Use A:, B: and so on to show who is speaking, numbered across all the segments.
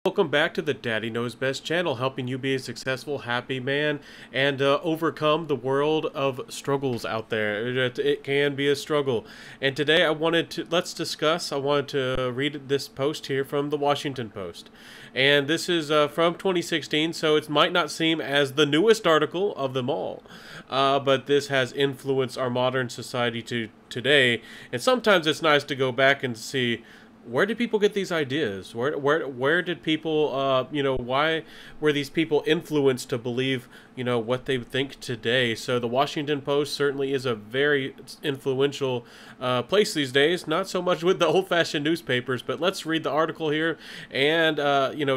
A: Welcome back to the Daddy Knows Best channel, helping you be a successful, happy man and overcome the world of struggles out there. It can be a struggle. And today I wanted to read this post here from the Washington Post. And this is from 2016, so it might not seem as the newest article of them all. But this has influenced our modern society to today. And sometimes it's nice to go back and see, where did people get these ideas? Where did people, why were these people influenced to believe, what they think today? So the Washington Post certainly is a very influential place these days. Not so much with the old-fashioned newspapers, but let's read the article here and,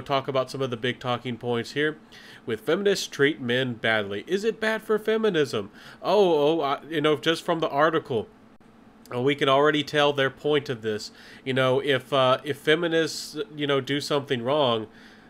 A: talk about some of the big talking points here. With feminists treat men badly. Is it bad for feminism? Just from the article, we can already tell their point of this. If feminists, do something wrong,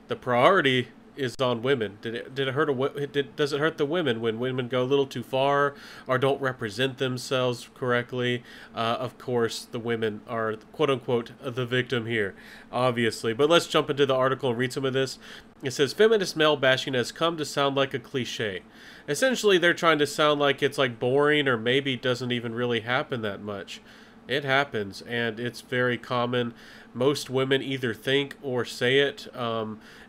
A: the priority is on women. Does it hurt the women when women go a little too far or don't represent themselves correctly? Of course, the women are, quote unquote, the victim here, obviously. But let's jump into the article and read some of this. It says, feminist male bashing has come to sound like a cliche. Essentially, they're trying to sound like it's like boring or maybe doesn't even really happen that much. It happens, and it's very common. Most women either think or say it,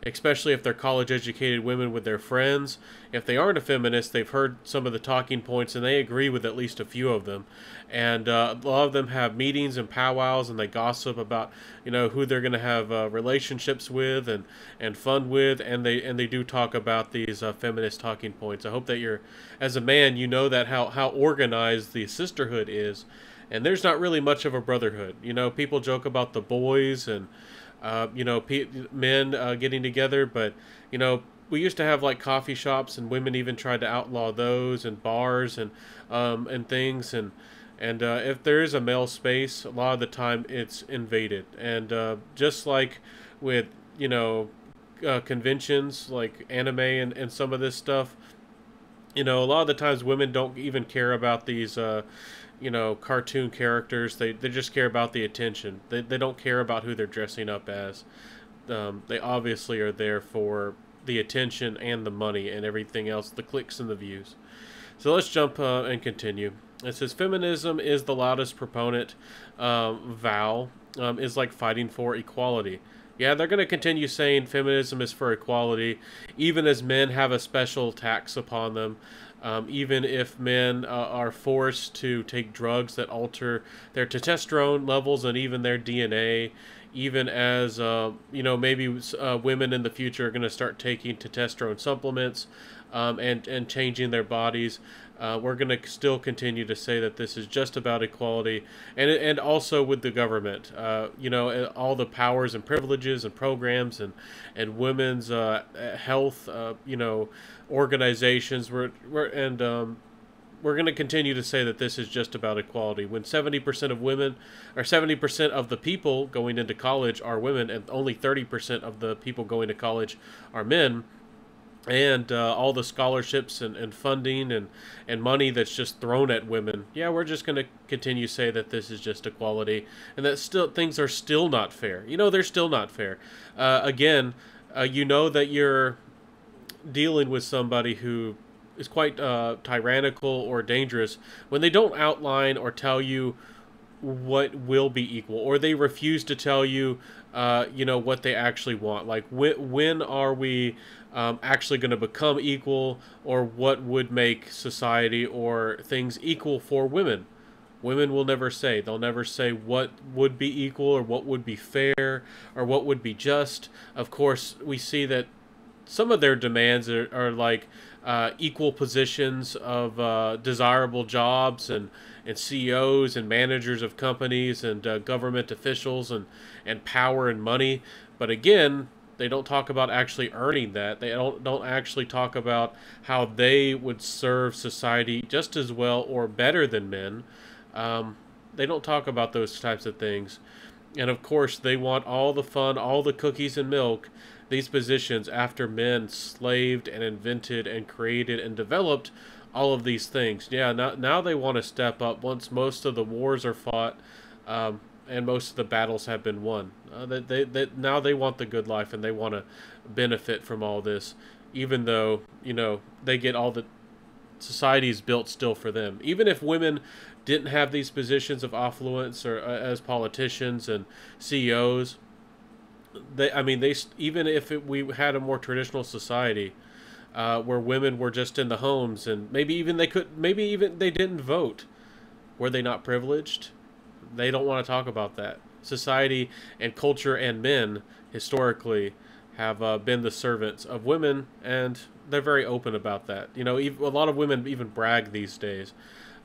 A: especially if they're college-educated women with their friends. If they aren't a feminist, they've heard some of the talking points, and they agree with at least a few of them. And a lot of them have meetings and powwows, and they gossip about, who they're going to have relationships with and fun with, and they do talk about these feminist talking points. I hope that you're, as a man, you know that how organized the sisterhood is. And there's not really much of a brotherhood. People joke about the boys and, men getting together. But, we used to have like coffee shops, and women even tried to outlaw those, and bars and things. And if there is a male space, a lot of the time it's invaded. And just like with, conventions like anime and some of this stuff, a lot of the times women don't even care about these cartoon characters. They just care about the attention. They don't care about who they're dressing up as. They obviously are there for the attention and the money and everything else, the clicks and the views. So let's jump and continue. It says, feminism is the loudest proponent. Vow is like fighting for equality. Yeah, they're going to continue saying feminism is for equality, even as men have a special tax upon them. Even if men are forced to take drugs that alter their testosterone levels and even their DNA, even as, maybe women in the future are going to start taking testosterone supplements and changing their bodies. We're going to still continue to say that this is just about equality, and also with the government, all the powers and privileges and programs and women's health, organizations. We're going to continue to say that this is just about equality. When 70% of women, or 70% of the people going into college are women, and only 30% of the people going to college are men, and all the scholarships and funding and money that's just thrown at women, we're just going to continue to say that this is just equality, and that things are still not fair. They're still not fair. Again, that you're dealing with somebody who is quite tyrannical or dangerous when they don't outline or tell you what will be equal, or they refuse to tell you, what they actually want. Like, when are we actually going to become equal, or what would make society or things equal for women? Women will never say. They'll never say what would be equal, or what would be fair, or what would be just. Of course, we see that some of their demands are like equal positions of desirable jobs and CEOs and managers of companies and government officials and power and money. But again, they don't talk about actually earning that. They don't actually talk about how they would serve society just as well or better than men. They don't talk about those types of things. And of course, they want all the fun, all the cookies and milk, these positions after men slaved and invented and created and developed all of these things. Now they want to step up once most of the wars are fought, and most of the battles have been won. That now they want the good life and they want to benefit from all this, even though they get all the society's built still for them. Even if women didn't have these positions of affluence or as politicians and CEOs, they even if we had a more traditional society where women were just in the homes and maybe even they didn't vote, were they not privileged? They don't want to talk about that. Society and culture and men historically have been the servants of women, and they're very open about that. A lot of women even brag these days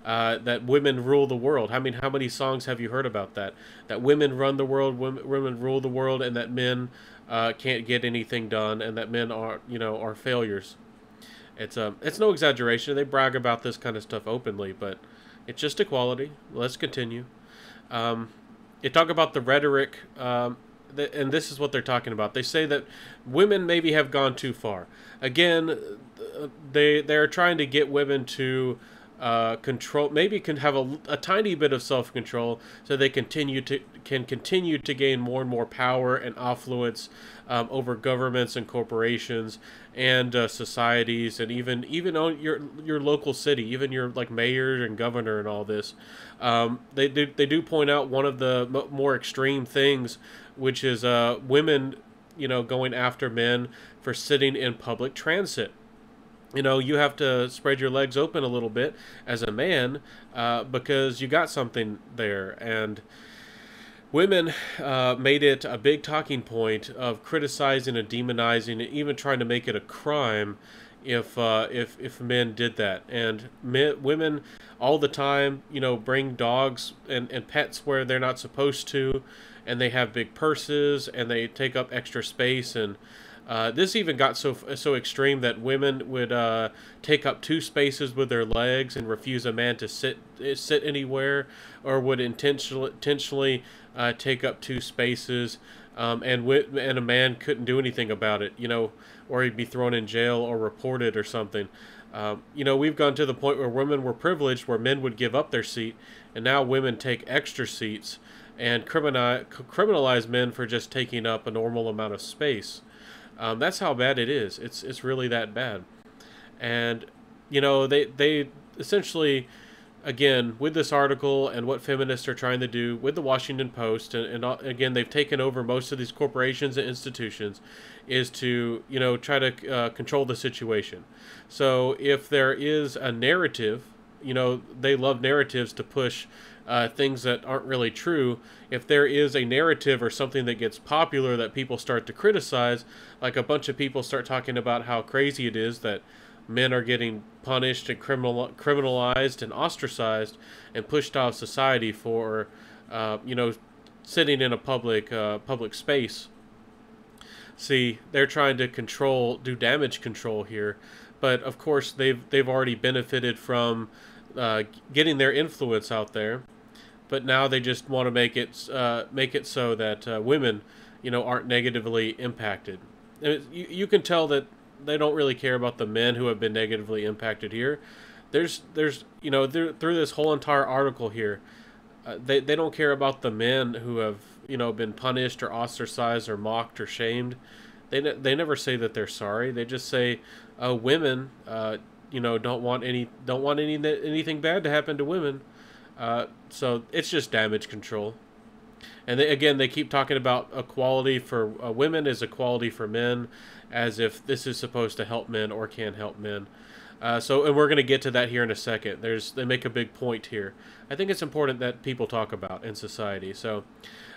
A: that women rule the world. How many songs have you heard about that? That women run the world, women rule the world, and that men can't get anything done, and that men are failures. It's no exaggeration. They brag about this kind of stuff openly, but it's just equality. Let's continue. They talk about the rhetoric, and this is what they're talking about. They say that women maybe have gone too far. Again, they're trying to get women to control, maybe can have a tiny bit of self-control, so they can continue to gain more and more power and affluence over governments and corporations and societies, and even on your local city, even your mayor and governor and all this. They do point out one of the more extreme things, which is women going after men for sitting in public transit. You have to spread your legs open a little bit as a man because you got something there. And women made it a big talking point of criticizing and demonizing, and even trying to make it a crime if men did that. And women all the time, bring dogs and pets where they're not supposed to, and they have big purses and they take up extra space. And this even got so extreme that women would take up 2 spaces with their legs and refuse a man to sit anywhere, or would intentionally take up 2 spaces, and a man couldn't do anything about it, or he'd be thrown in jail or reported or something. We've gone to the point where women were privileged, where men would give up their seat, and now women take extra seats and criminalize men for just taking up a normal amount of space. That's how bad it is. It's really that bad. And they essentially, again, with this article and what feminists are trying to do with the Washington Post, and again, they've taken over most of these corporations and institutions, is to try to control the situation. So if there is a narrative, they love narratives to push things that aren't really true. If there is a narrative or something that gets popular that people start to criticize, like a bunch of people start talking about how crazy it is that men are getting punished and criminalized and ostracized and pushed out of society for sitting in a public space. See, they're trying to do damage control here, but of course they've already benefited from getting their influence out there. But now they just want to make it so that women, aren't negatively impacted. And you can tell that they don't really care about the men who have been negatively impacted here. There's through this whole entire article here, they don't care about the men who have been punished or ostracized or mocked or shamed. They never say that they're sorry. They just say women don't want anything bad to happen to women. So it's just damage control. And they keep talking about equality for women is equality for men, as if this is supposed to help men or can help men. And we're going to get to that here in a second. They make a big point here. I think it's important that people talk about in society. So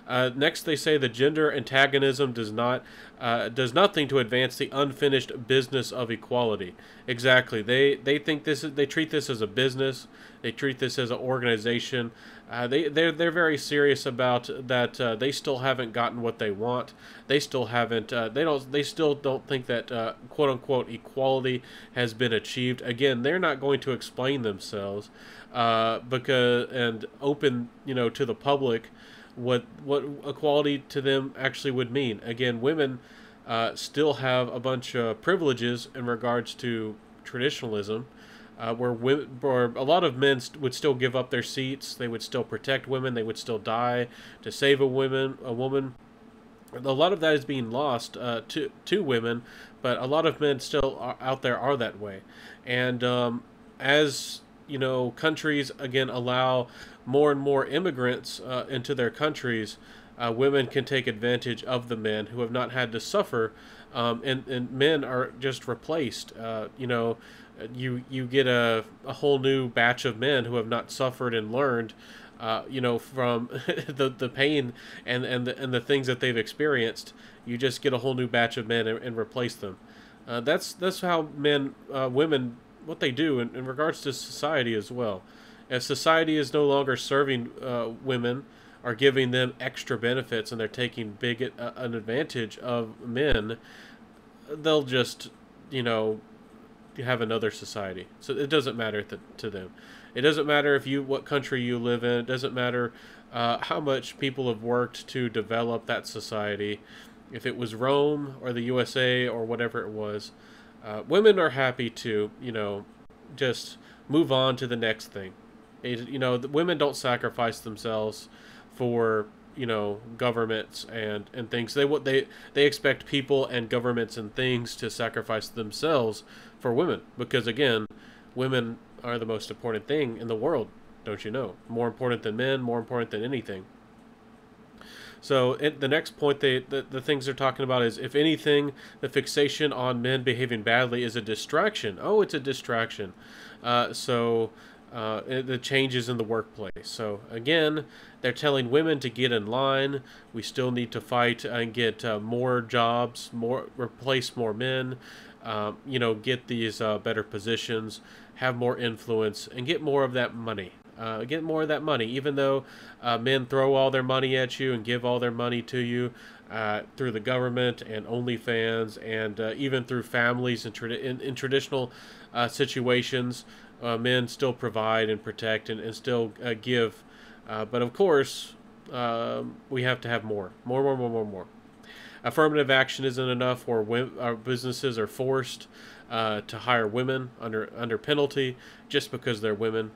A: next they say the gender antagonism does nothing to advance the unfinished business of equality. Exactly. They think they treat this as a business. They treat this as an organization. They're very serious about that. They still haven't gotten what they want. They still haven't. They still don't think that quote unquote equality has been achieved. Again, they're not going to explain themselves and open to the public what equality to them actually would mean. Again, women still have a bunch of privileges in regards to traditionalism. where women, or a lot of men would still give up their seats. They would still protect women. They would still die to save a woman. A lot of that is being lost to women, but a lot of men still out there are that way. And as you know, countries again allow more and more immigrants into their countries, women can take advantage of the men who have not had to suffer, and men are just replaced. You get a whole new batch of men who have not suffered and learned, from the pain and the things that they've experienced. You just get a whole new batch of men and replace them. That's how women, what they do in regards to society as well. If society is no longer serving women, are giving them extra benefits, and they're taking an advantage of men, they'll just, have another society. So it doesn't matter to them. It doesn't matter what country you live in. It doesn't matter how much people have worked to develop that society. If it was Rome or the USA or whatever it was, women are happy to, just move on to the next thing. The women don't sacrifice themselves for, governments and things. They expect people and governments and things to sacrifice themselves for women, because again, women are the most important thing in the world, don't you know? More important than men, more important than anything. So the next point, the things they're talking about is, if anything, the fixation on men behaving badly is a distraction. Oh, it's a distraction. The changes in the workplace. So again, they're telling women to get in line. We still need to fight and get more jobs, replace more men. Get these better positions, have more influence, and get more of that money. Even though men throw all their money at you and give all their money to you through the government and OnlyFans, and even through families and in traditional situations, men still provide and protect and still give. But of course, we have to have more. Affirmative action isn't enough, or our businesses are forced to hire women under penalty just because they're women,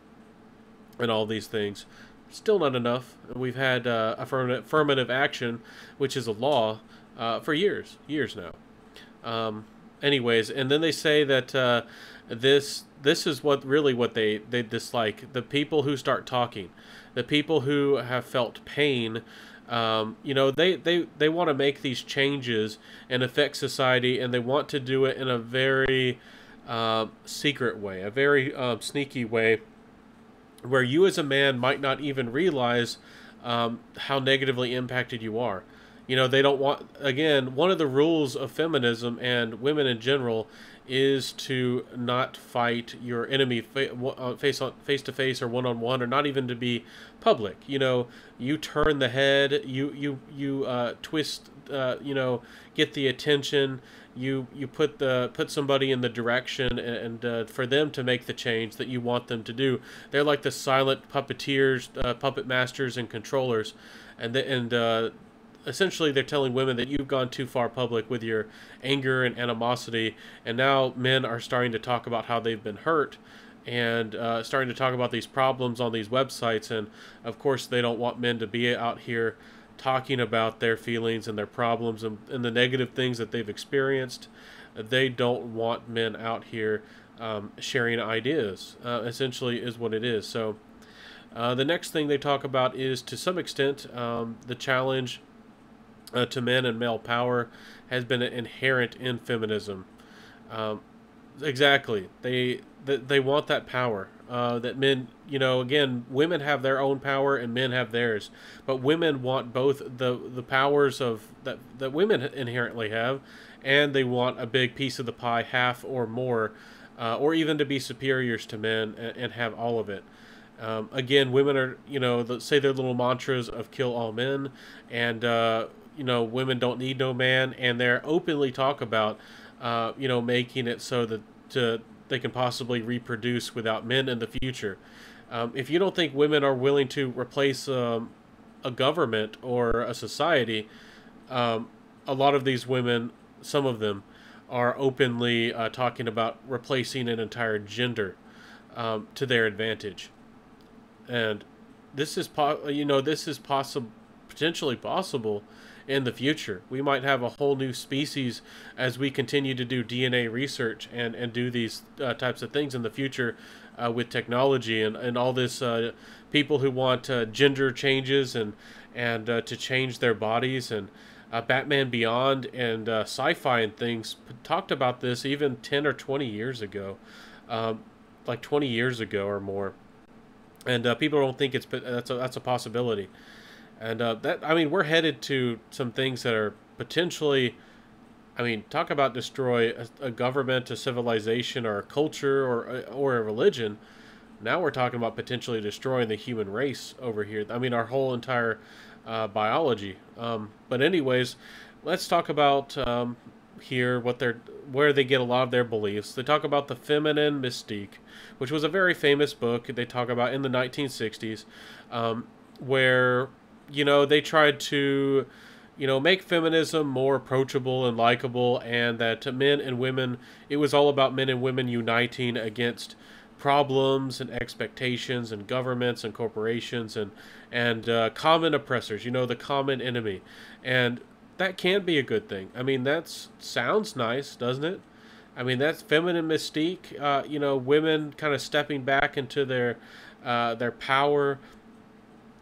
A: and all these things. Still not enough. We've had affirmative action, which is a law, for years now. Anyways, and then they say that this is what they dislike: the people who start talking, the people who have felt pain. They want to make these changes and affect society, and they want to do it in a very secret way, a very sneaky way, where you as a man might not even realize how negatively impacted you are. They don't want, again, one of the rules of feminism and women in general is to not fight your enemy face to face or one on one, or not even to be public. You turn the head, you twist, get the attention. You put somebody in the direction, and for them to make the change that you want them to do. They're like the silent puppeteers, puppet masters, and controllers, and essentially they're telling women that you've gone too far public with your anger and animosity, and now men are starting to talk about how they've been hurt, and starting to talk about these problems on these websites. And of course they don't want men to be out here talking about their feelings and their problems and the negative things that they've experienced. They don't want men out here sharing ideas, essentially is what it is. So the next thing they talk about is, to some extent, the challenge to men and male power has been inherent in feminism. Exactly. They want that power. That men, again, women have their own power and men have theirs. But women want both the powers that women inherently have, and they want a big piece of the pie, half or more, or even to be superiors to men and have all of it. Again, women are, say their little mantras of kill all men, and women don't need no man, and they're openly talk about making it so that they can possibly reproduce without men in the future. If you don't think women are willing to replace a government or a society, a lot of these women, some of them, are openly talking about replacing an entire gender. to their advantage. And this is this is possible, potentially possible in the future. We might have a whole new species as we continue to do DNA research and do these types of things in the future with technology and all this people who want gender changes and to change their bodies and Batman Beyond and sci-fi and things talked about this even 10 or 20 years ago, like 20 years ago or more, and people don't think that's a possibility. And that I mean, we're headed to some things that are potentially, I mean, talk about destroy a government, a civilization, or a culture, or a religion. Now we're talking about potentially destroying the human race over here. I mean, our whole entire biology. But anyways, let's talk about here where they get a lot of their beliefs. They talk about the feminine mystique, which was a very famous book they talk about in the 1960s, where they tried to make feminism more approachable and likable, and that men and women, it was all about men and women uniting against problems and expectations and governments and corporations and common oppressors, the common enemy. And that can be a good thing. I mean, that sounds nice, doesn't it? I mean, that's feminine mystique, women kind of stepping back into their power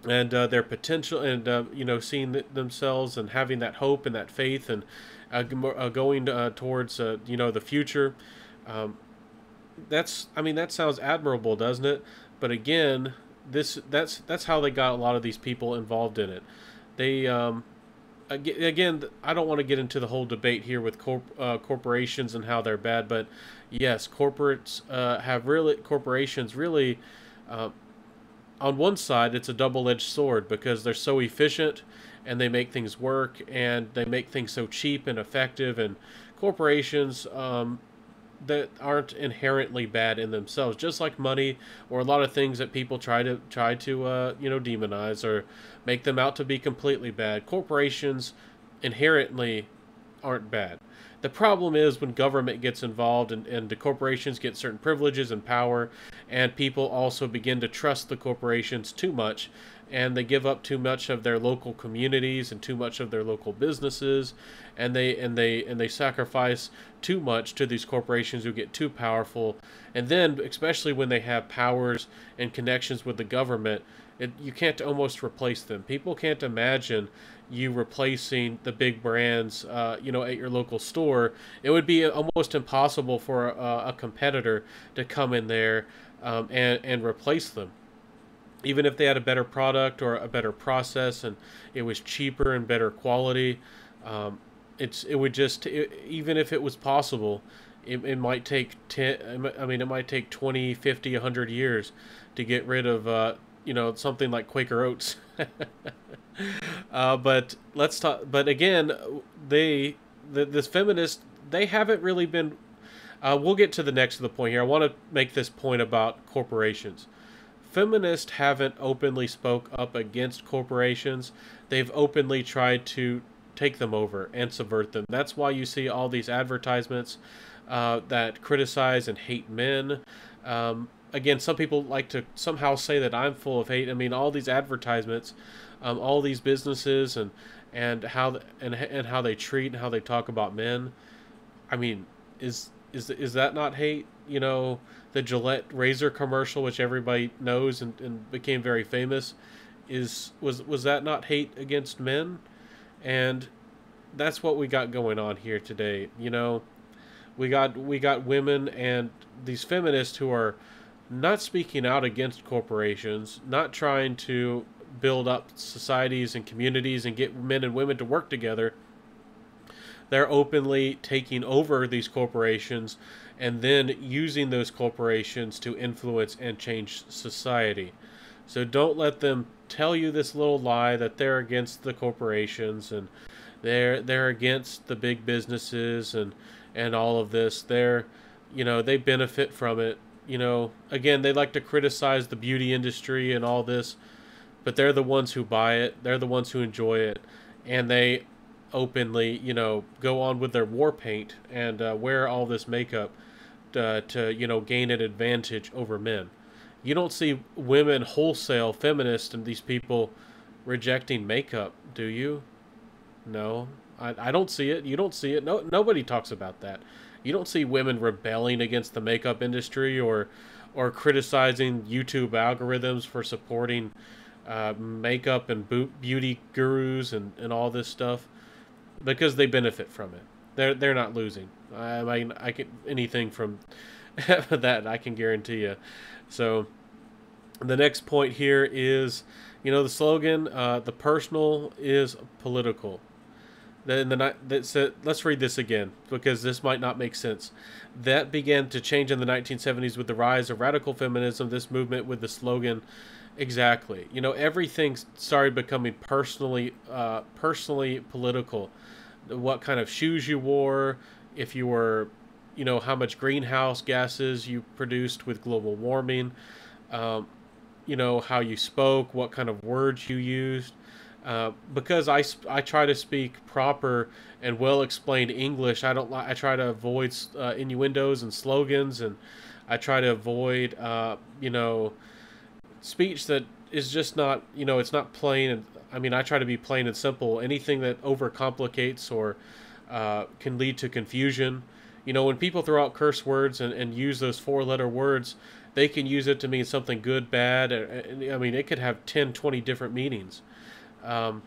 A: and their potential, and seeing themselves and having that hope and that faith, and going towards the future. That sounds admirable, doesn't it? But again, that's how they got a lot of these people involved in it. They again, I don't want to get into the whole debate here with corporations and how they're bad, but yes, corporations really. On one side, it's a double-edged sword because they're so efficient and they make things work and they make things so cheap and effective. And corporations that aren't inherently bad in themselves, just like money or a lot of things that people try to demonize or make them out to be completely bad. Corporations inherently aren't bad. The problem is when government gets involved and the corporations get certain privileges and power, and people also begin to trust the corporations too much, and they give up too much of their local communities and too much of their local businesses, and they sacrifice too much to these corporations who get too powerful. And then, especially when they have powers and connections with the government, you can't almost replace them. People can't imagine you replacing the big brands, at your local store. It would be almost impossible for a competitor to come in there and replace them. Even if they had a better product or a better process and it was cheaper and better quality, even if it was possible, it might take 10. I mean, it might take 20, 50, 100 years to get rid of something like Quaker Oats. But let's talk. But again, this feminist, they haven't really been. We'll get to the next of the point here. I want to make this point about corporations. Feminists haven't openly spoke up against corporations. They've openly tried to take them over and subvert them. That's why you see all these advertisements that criticize and hate men. Again, some people like to somehow say that I'm full of hate. I mean, all these advertisements, all these businesses, and how they treat and how they talk about men. I mean, is that not hate? The Gillette razor commercial, which everybody knows and became very famous, was that not hate against men? And that's what we got going on here today. We got women and these feminists who are not speaking out against corporations, not trying to build up societies and communities and get men and women to work together. They're openly taking over these corporations and then using those corporations to influence and change society. So don't let them tell you this little lie that they're against the corporations and they're against the big businesses and all of this. They benefit from it. Again, they like to criticize the beauty industry and all this, but they're the ones who buy it. They're the ones who enjoy it, and they openly, go on with their war paint and wear all this makeup. to gain an advantage over men. You don't see women wholesale feminists and these people rejecting makeup, do you? No, I don't see it. You don't see it. No, nobody talks about that. You don't see women rebelling against the makeup industry or criticizing YouTube algorithms for supporting makeup and beauty gurus and all this stuff because they benefit from it. They're not losing. I mean, I can anything from that I can guarantee you. So the next point here is, the slogan, the personal is political. Let's read this again because this might not make sense. That began to change in the 1970s with the rise of radical feminism. This movement with the slogan, exactly. Everything started becoming personally political. What kind of shoes you wore, if you were, how much greenhouse gases you produced with global warming, how you spoke, what kind of words you used. Because I try to speak proper and well explained English. I try to avoid innuendos and slogans, and I try to avoid speech that is just not it's not plain. And I mean, I try to be plain and simple. Anything that overcomplicates or can lead to confusion. When people throw out curse words and use those 4-letter words, they can use it to mean something good, bad. I mean, it could have 10, 20 different meanings. Again,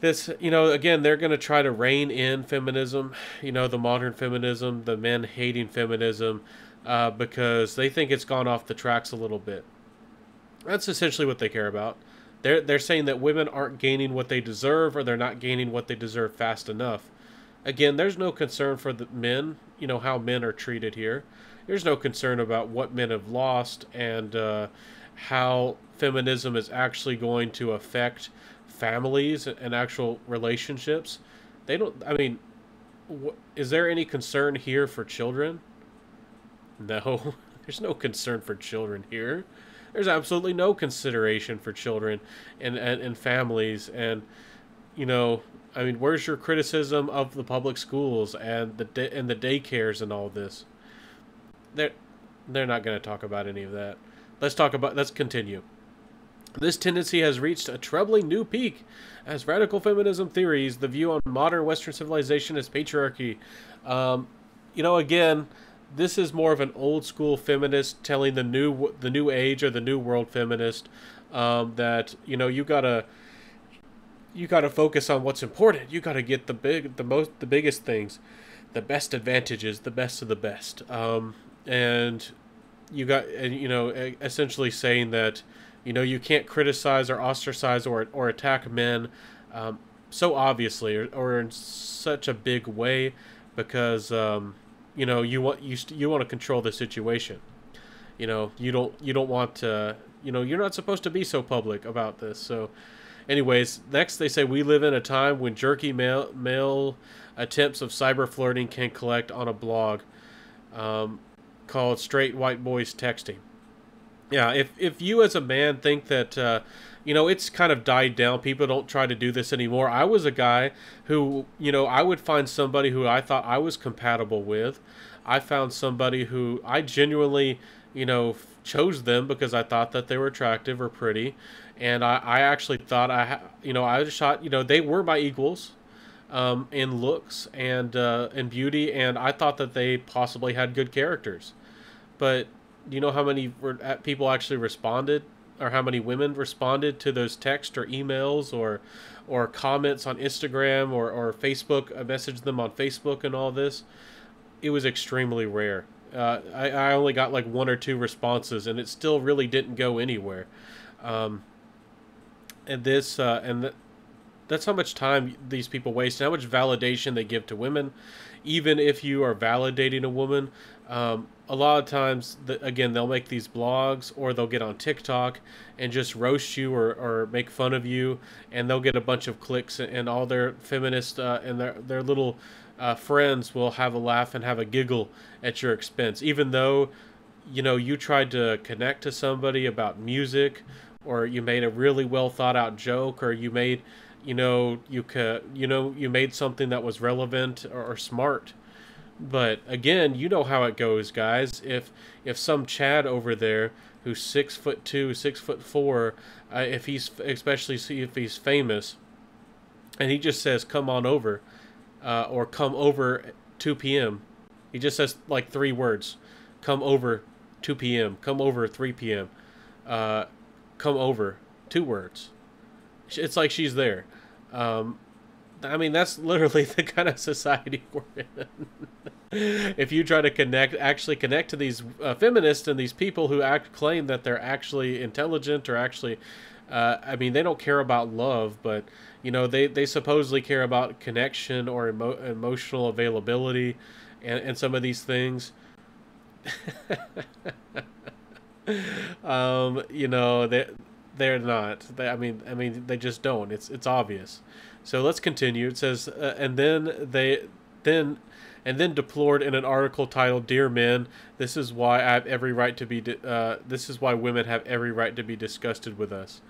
A: they're going to try to rein in feminism, the modern feminism, the men hating feminism, because they think it's gone off the tracks a little bit. That's essentially what they care about. They're saying that women aren't gaining what they deserve, or they're not gaining what they deserve fast enough. Again, there's no concern for the men, how men are treated here. There's no concern about what men have lost and how feminism is actually going to affect families and actual relationships. I mean, is there any concern here for children? No, there's no concern for children here. There's absolutely no consideration for children and families. And, I mean, where's your criticism of the public schools and the daycares and all this? They're not going to talk about any of that. Let's continue. This tendency has reached a troubling new peak as radical feminism theories the view on modern Western civilization as patriarchy. Again, this is more of an old school feminist telling the new age or the new world feminist that you gotta focus on what's important. You gotta get the biggest things, the best advantages, the best of the best, and essentially saying that you can't criticize or ostracize or attack men so obviously or in such a big way because you want to control the situation. You don't want to. You're not supposed to be so public about this. So, anyways, next they say we live in a time when jerky male attempts of cyber flirting can collect on a blog called "Straight White Boys Texting." Yeah, if you as a man think that it's kind of died down, people don't try to do this anymore. I was a guy who I would find somebody who I thought I was compatible with. I found somebody who I genuinely chose them because I thought that they were attractive or pretty, and I actually thought I just thought they were my equals in looks and in beauty, and I thought that they possibly had good characters, but. Do you know how many people actually responded, or how many women responded to those texts or emails or comments on Instagram or Facebook? I messaged them on Facebook and all this. It was extremely rare. I only got like 1 or 2 responses, and it still really didn't go anywhere. That's how much time these people waste, and how much validation they give to women. Even if you are validating a woman, a lot of times, again, they'll make these blogs or they'll get on TikTok and just roast you or make fun of you, and they'll get a bunch of clicks, and all their feminists and their little friends will have a laugh and have a giggle at your expense, even though you tried to connect to somebody about music, or you made a really well thought out joke, or you made you made something that was relevant or smart. But again, you know how it goes, guys. If some Chad over there who's 6'2", 6'4", if he's especially if he's famous, and he just says come on over, or come over 2 p.m. He just says like three words: come over 2 p.m., come over 3 p.m., uh, come over, two words. It's like she's there. Um, I mean, that's literally the kind of society we're in. If you try to actually connect to these feminists and these people who claim that they're actually intelligent or actually, I mean, they don't care about love, but they supposedly care about connection or emotional availability, and some of these things. They're not. I mean, they just don't. It's obvious. So let's continue. It says, then and then deplored in an article titled "Dear Men, this is why I have every right to be. This is why women have every right to be disgusted with us."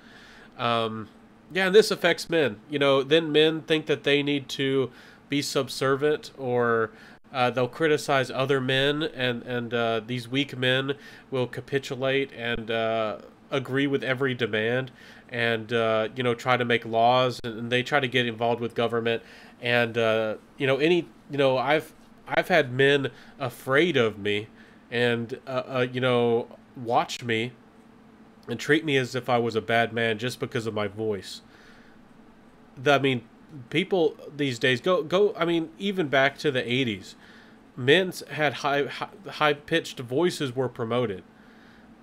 A: Yeah, and this affects men. Then men think that they need to be subservient, or they'll criticize other men, and these weak men will capitulate and agree with every demand, and try to make laws, and they try to get involved with government, and I've had men afraid of me, and watch me and treat me as if I was a bad man just because of my voice. I mean, people these days go. I mean, even back to the '80s, men's had high pitched voices were promoted.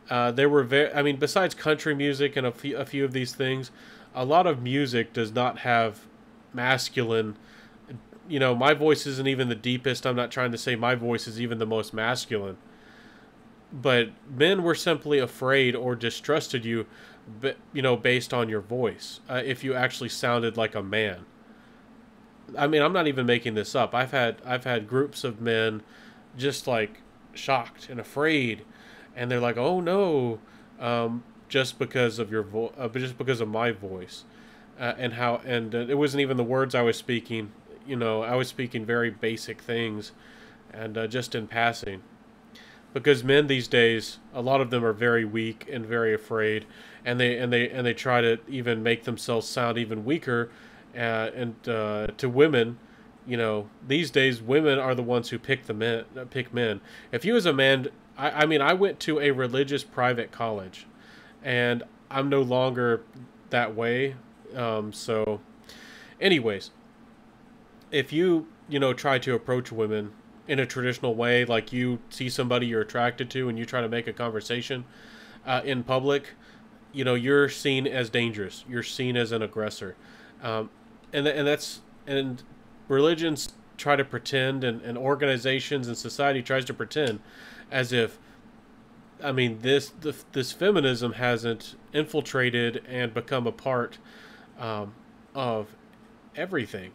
A: There were I mean, besides country music and a few of these things, a lot of music does not have masculine. My voice isn't even the deepest. I'm not trying to say my voice is even the most masculine. But men were simply afraid or distrusted you, based on your voice. If you actually sounded like a man. I mean, I'm not even making this up. I've had groups of men just like shocked and afraid, and they're like, "Oh no," just because of just because of my voice, and it wasn't even the words I was speaking. I was speaking very basic things, and just in passing. Because men these days, a lot of them are very weak and very afraid, and they try to even make themselves sound even weaker, and to women, these days women are the ones who pick men. If you as a man, I mean, I went to a religious private college, and I'm no longer that way. So, anyways, if you try to approach women in a traditional way, like you see somebody you're attracted to and you try to make a conversation in public, you're seen as dangerous. You're seen as an aggressor, um, and religions try to pretend, and organizations and society tries to pretend as if, I mean, this feminism hasn't infiltrated and become a part of everything,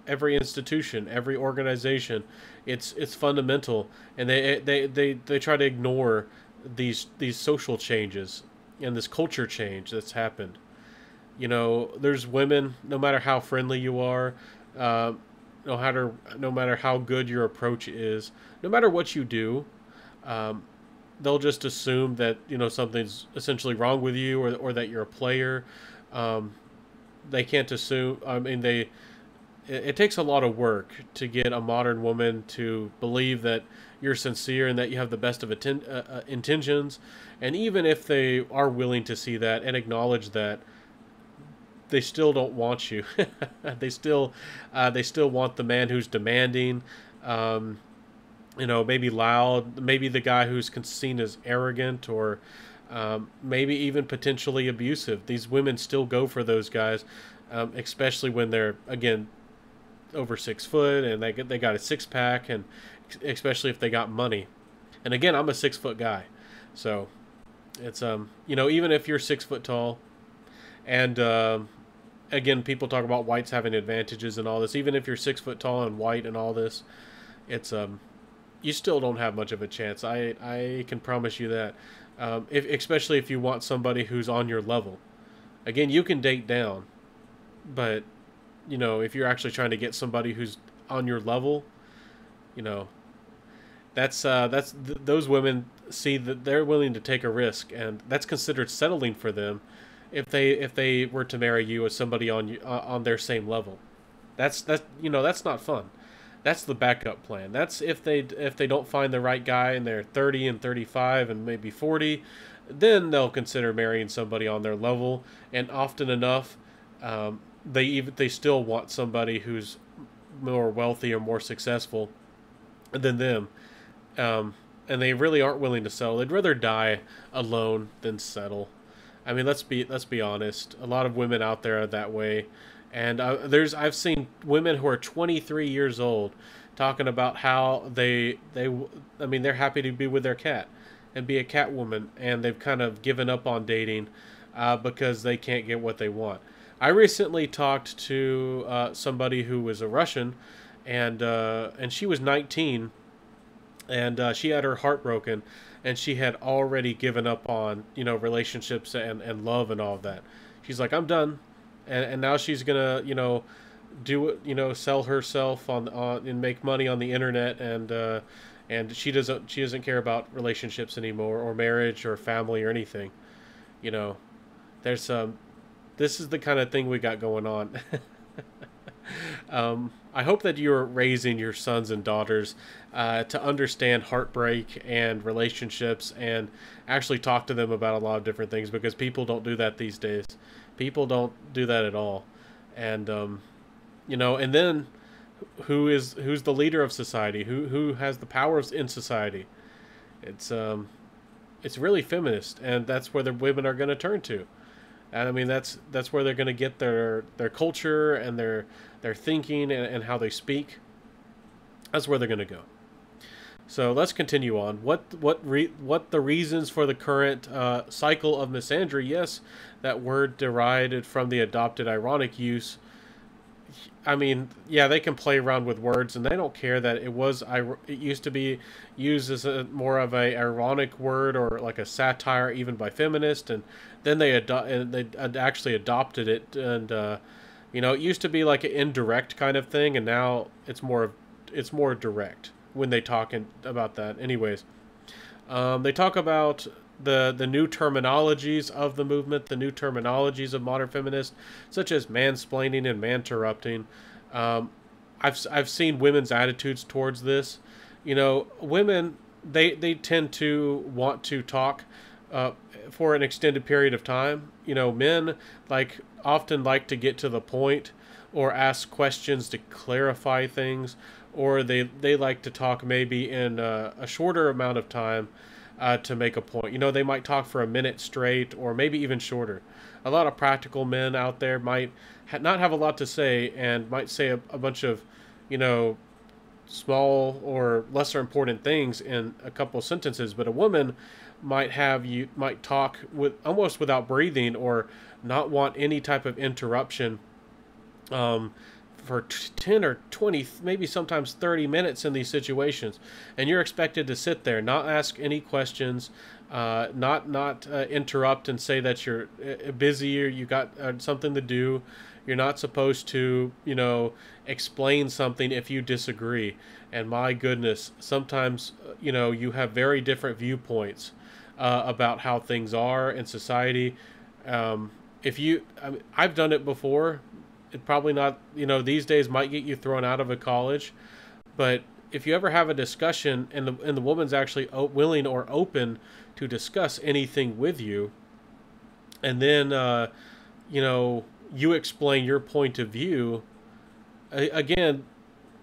A: every institution, every organization. It's fundamental, and they try to ignore these social changes and this culture change that's happened. There's women, no matter how friendly you are, uh, no matter how good your approach is, no matter what you do, um, they'll just assume that something's essentially wrong with you, or that you're a player. Um, they can't assume. I mean, it takes a lot of work to get a modern woman to believe that you're sincere and that you have the best of intentions. And even if they are willing to see that and acknowledge that, they still don't want you. They still want the man who's demanding, maybe loud, maybe the guy who's seen as arrogant, or maybe even potentially abusive. These women still go for those guys, especially when they're, again, over 6 foot, and they got a six pack, and especially if they got money. And again, I'm a 6 foot guy, so it's even if you're 6 foot tall, and again, people talk about whites having advantages and all this. Even if you're 6 foot tall and white and all this, it's you still don't have much of a chance. I can promise you that. Especially if you want somebody who's on your level. Again, you can date down, but if you're actually trying to get somebody who's on your level, you know, those women see that they're willing to take a risk, and that's considered settling for them if they were to marry you as somebody on their same level. That's not fun. That's the backup plan. That's if they don't find the right guy and they're 30 and 35 and maybe 40, then they'll consider marrying somebody on their level. And often enough, they still want somebody who's more wealthy or more successful than them, and they really aren't willing to settle. They'd rather die alone than settle. I mean, let's be honest. A lot of women out there are that way, and I've seen women who are 23 years old talking about how I mean, they're happy to be with their cat and be a cat woman, and they've kind of given up on dating because they can't get what they want. I recently talked to somebody who was a Russian, and she was 19, and she had her heart broken, and she had already given up on relationships and love and all of that. She's like, I'm done, and now she's gonna do it, sell herself on and make money on the internet, and she doesn't care about relationships anymore, or marriage or family or anything. You know, there's this is the kind of thing we got going on. I hope that you're raising your sons and daughters to understand heartbreak and relationships, and actually talk to them about a lot of different things, because people don't do that these days. People don't do that at all. And and then who's the leader of society? Who has the powers in society? It's really feminist, and that's where the women are going to turn to. And I mean, that's where they're going to get their culture and their thinking, and how they speak. That's where they're going to go. So let's continue on. What the reasons for the current cycle of misandry? Yes, that word derived from the adopted ironic use. I mean, yeah, they can play around with words, and they don't care that it used to be used as more of a ironic word, or like a satire, even by feminists, and then they actually adopted it, and it used to be like an indirect kind of thing, and now it's more direct when they talk about that. Anyways, they talk about the new terminologies of the movement, the new terminologies of modern feminists, such as mansplaining and man-interrupting. I've seen women's attitudes towards this. Women, they tend to want to talk for an extended period of time. Men often like to get to the point, or ask questions to clarify things, or they like to talk maybe in a shorter amount of time to make a point. They might talk for a minute straight, or maybe even shorter. A lot of practical men out there might not have a lot to say, and might say a bunch of, small or lesser important things in a couple sentences. But a woman might talk almost without breathing, or not want any type of interruption for 10 or 20, maybe sometimes 30 minutes in these situations. And you're expected to sit there, not ask any questions, not interrupt and say that you're busy, or you got something to do. You're not supposed to, explain something if you disagree. And my goodness, sometimes, you have very different viewpoints about how things are in society. I've done it before. It probably not, these days might get you thrown out of a college. But if you ever have a discussion, and the woman's actually willing or open to discuss anything with you, and then, you explain your point of view, again,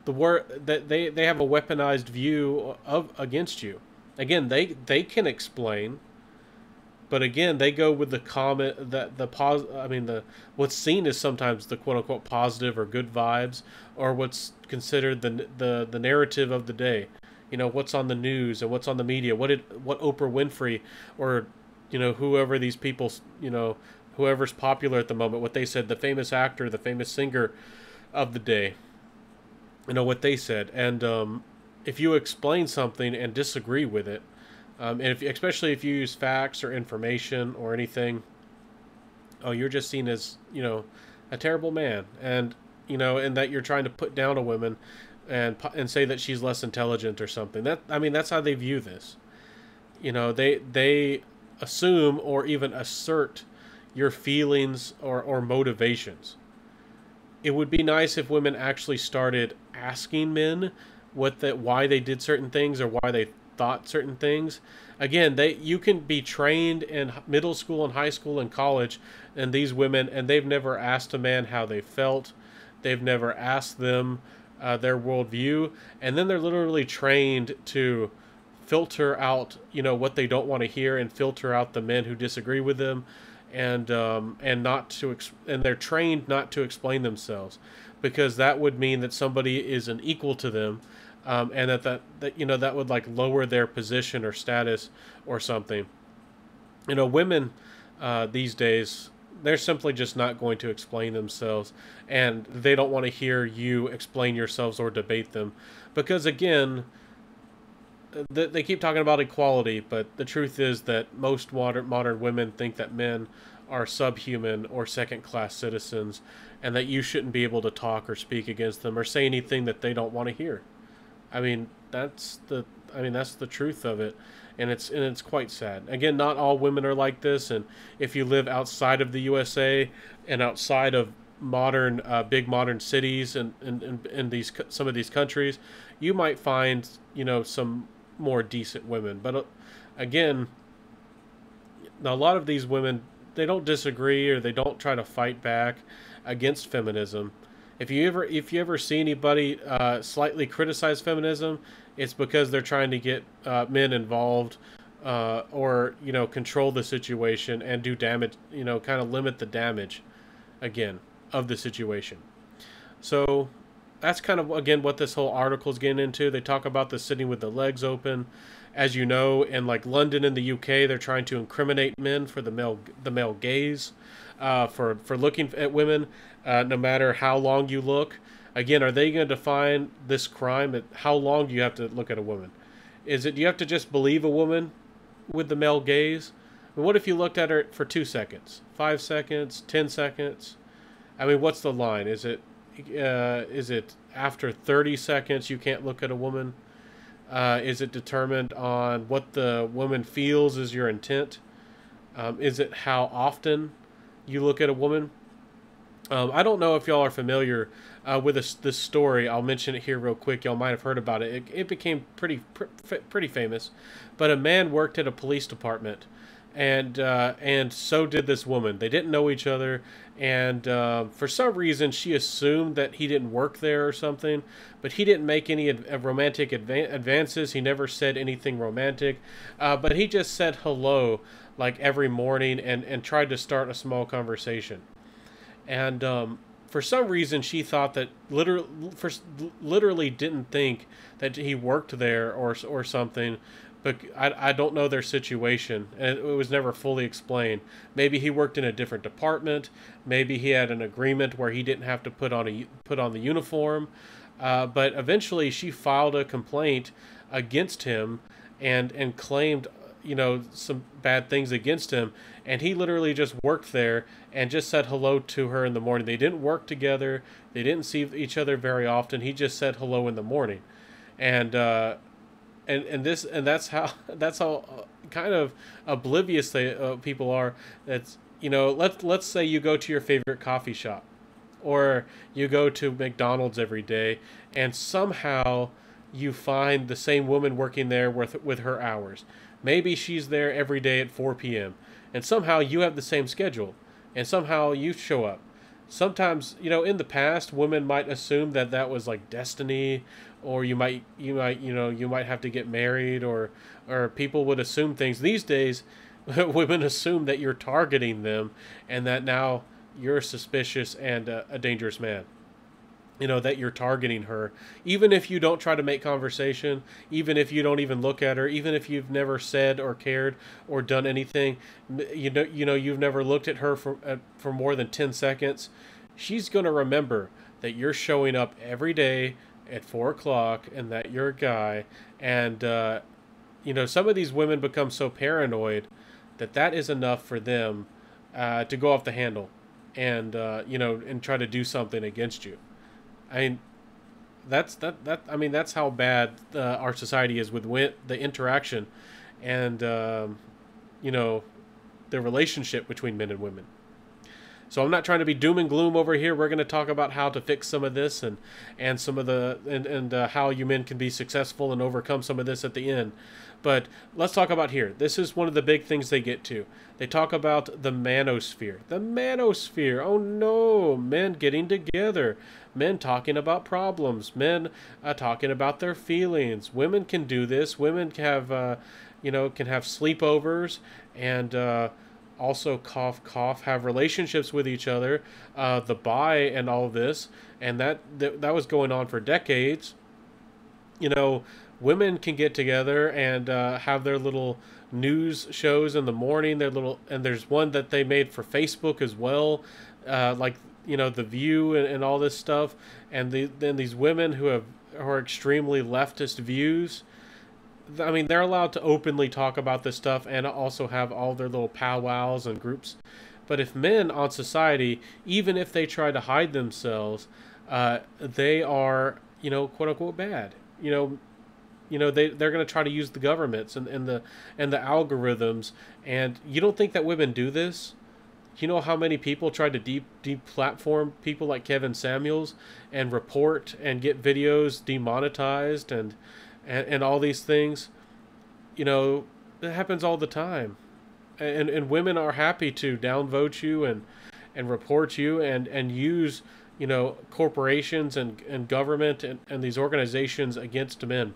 A: the word that they have a weaponized view against you. Again, they can explain, but again, they go with the comment that what's seen as sometimes the quote unquote positive or good vibes, or what's considered the narrative of the day. What's on the news and what's on the media. What Oprah Winfrey, or whoever these people, whoever's popular at the moment, what they said, the famous actor, the famous singer of the day, what they said. And if you explain something and disagree with it, and especially if you use facts or information or anything, you're just seen as, a terrible man. And, and that you're trying to put down a woman and say that she's less intelligent or something. That, I mean, that's how they view this. They assume or even assert your feelings or motivations. It would be nice if women actually started asking men why they did certain things or why they thought certain things. Again, you can be trained in middle school and high school and college, and these women, and they've never asked a man how they felt. They've never asked them their worldview, and then they're literally trained to filter out, what they don't want to hear, and filter out the men who disagree with them, and not to and they're trained not to explain themselves, because that would mean that somebody is an equal to them, and that would like lower their position or status or something. Women these days, they're simply just not going to explain themselves, and they don't want to hear you explain yourselves or debate them, because again, they keep talking about equality, but the truth is that most modern women think that men are subhuman or second-class citizens, and that you shouldn't be able to talk or speak against them or say anything that they don't want to hear. I mean, that's the truth of it, and it's quite sad. Again, not all women are like this, and if you live outside of the USA and outside of big modern cities and in some of these countries, you might find some more decent women. But again, a lot of these women, they don't disagree or they don't try to fight back against feminism. If you ever see anybody slightly criticize feminism, it's because they're trying to get men involved, or control the situation and do damage, kind of limit the damage again of the situation. So that's kind of, again, what this whole article is getting into. They talk about the sitting with the legs open. As you know, in like London in the UK, they're trying to incriminate men for the male gaze, for looking at women, no matter how long you look. Again, are they going to define this crime? How long do you have to look at a woman? Do you have to just believe a woman with the male gaze? I mean, what if you looked at her for 2 seconds, 5 seconds, 10 seconds? I mean, what's the line? Is it after 30 seconds you can't look at a woman? Is it determined on what the woman feels is your intent? Is it how often you look at a woman? I don't know if y'all are familiar with this story. I'll mention it here real quick. Y'all might have heard about it. It became pretty famous. But a man worked at a police department, and so did this woman. They didn't know each other, and for some reason she assumed that he didn't work there or something, but he didn't make any romantic advances. He never said anything romantic, but he just said hello like every morning and tried to start a small conversation. And for some reason she thought that literally didn't think that he worked there or something. But I don't know their situation, and it was never fully explained. Maybe he worked in a different department. Maybe he had an agreement where he didn't have to put on the uniform. But eventually, she filed a complaint against him, and claimed some bad things against him. And he literally just worked there and just said hello to her in the morning. They didn't work together. They didn't see each other very often. He just said hello in the morning, and that's how kind of oblivious people are. That's let's say you go to your favorite coffee shop, or you go to McDonald's every day, and somehow you find the same woman working there with her hours. Maybe she's there every day at 4 p.m. and somehow you have the same schedule, and somehow you show up. Sometimes, in the past, women might assume that was like destiny, or you might have to get married, or people would assume things. These days, women assume that you're targeting them, and that now you're suspicious and a dangerous man. That you're targeting her, even if you don't try to make conversation, even if you don't even look at her, even if you've never said or cared or done anything, you've never looked at her for more than 10 seconds. She's going to remember that you're showing up every day at 4 o'clock and that you're a guy. And, some of these women become so paranoid that is enough for them to go off the handle and, and try to do something against you. I mean, I mean, that's how bad our society is with the interaction, and you know, the relationship between men and women. So I'm not trying to be doom and gloom over here. We're going to talk about how to fix some of this, and some of the and how you men can be successful and overcome some of this at the end. But let's talk about here. This is one of the big things they get to. They talk about the manosphere. The manosphere. Oh no, men getting together, men talking about problems, men talking about their feelings. Women can do this. Women can have can have sleepovers and also cough have relationships with each other, the bi and all this, and that was going on for decades. you know Women can get together and have their little news shows in the morning, their little, and there's one that they made for Facebook as well, like the View and all this stuff. And then these women who are extremely leftist views, I mean, they're allowed to openly talk about this stuff and also have all their little powwows and groups. But if men on society, even if they try to hide themselves, they are, quote unquote bad. They're going to try to use the governments and the algorithms. And you don't think that women do this? You know how many people tried to deplatform people like Kevin Samuels and report and get videos demonetized and all these things. It happens all the time. And women are happy to downvote you and report you and use, corporations and government and these organizations against men.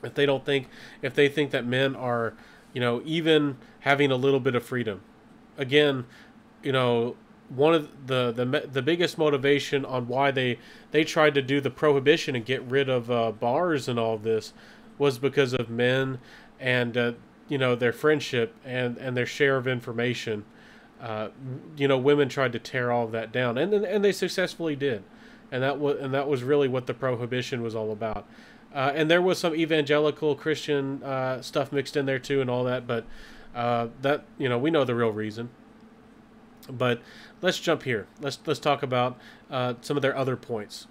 A: If they think that men are, even having a little bit of freedom. Again, one of the biggest motivation on why they tried to do the prohibition and get rid of bars and all of this was because of men and their friendship and their share of information. Women tried to tear all of that down, and they successfully did, and that was really what the prohibition was all about. And there was some evangelical Christian stuff mixed in there too, and all that. But we know the real reason. But let's jump here. Let's talk about some of their other points.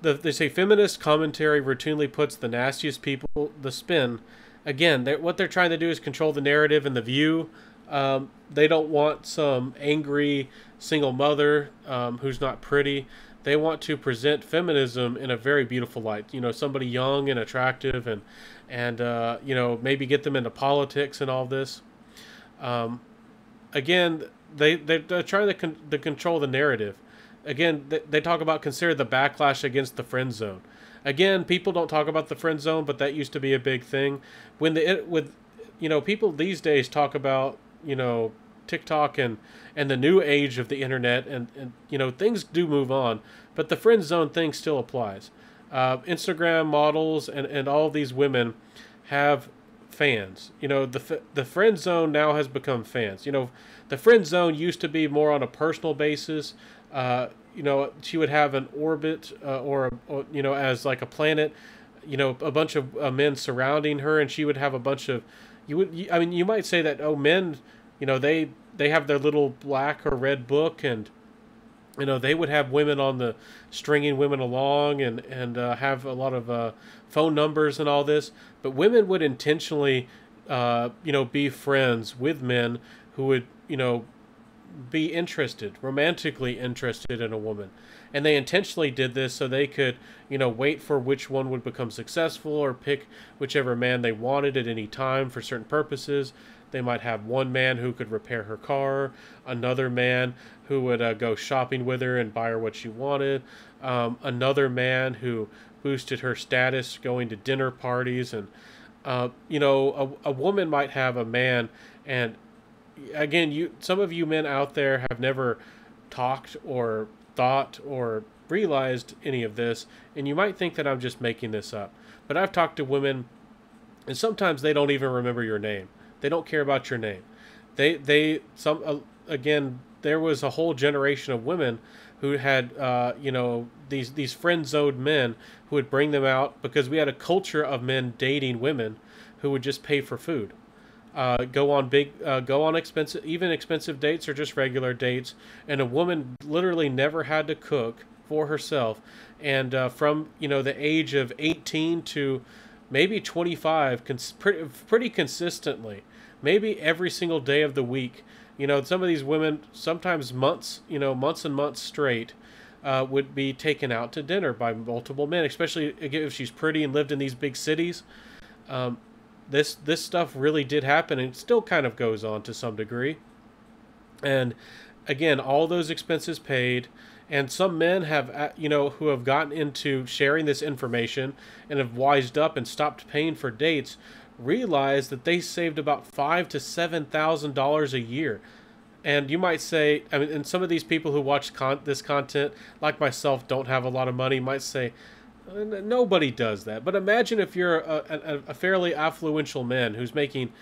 A: They say feminist commentary routinely puts the nastiest people the spin. Again, what they're trying to do is control the narrative and the view. They don't want some angry single mother who's not pretty. They want to present feminism in a very beautiful light. Somebody young and attractive, and maybe get them into politics and all this. Again, they're trying to control the narrative. Again, they talk about consider the backlash against the friend zone. Again, people don't talk about the friend zone, but that used to be a big thing. People these days talk about TikTok and the new age of the internet, and things do move on, but the friend zone thing still applies. Instagram models and all these women have fans. The friend zone now has become fans. The friend zone used to be more on a personal basis. She would have an orbit or as like a planet, a bunch of men surrounding her, and she would have a bunch of you might say that, oh, men, they have their little black or red book, and they would have women on the stringing women along and have a lot of phone numbers and all this. But women would intentionally be friends with men who would be romantically interested in a woman. And they intentionally did this so they could wait for which one would become successful, or pick whichever man they wanted at any time for certain purposes. They might have one man who could repair her car, another man who would go shopping with her and buy her what she wanted, another man who boosted her status going to dinner parties. And a woman might have a man. And again, some of you men out there have never talked or thought or realized any of this, and you might think that I'm just making this up. But I've talked to women, and sometimes they don't even remember your name. They don't care about your name. Again, there was a whole generation of women who had these friend-zoned men who would bring them out, because we had a culture of men dating women who would just pay for food. Go on expensive dates or just regular dates, and a woman literally never had to cook for herself, and from the age of 18 to maybe 25, pretty consistently, maybe every single day of the week. Some of these women, sometimes months, months and months straight, would be taken out to dinner by multiple men, especially if she's pretty and lived in these big cities. Um, this stuff really did happen, and it still kind of goes on to some degree. And again, all those expenses paid. And some men have, who have gotten into sharing this information and have wised up and stopped paying for dates, realize that they saved about $5,000 to $7,000 a year. And you might say, I mean, and some of these people who watch this content, like myself, don't have a lot of money, might say, nobody does that. But imagine if you're a fairly affluential man who's making,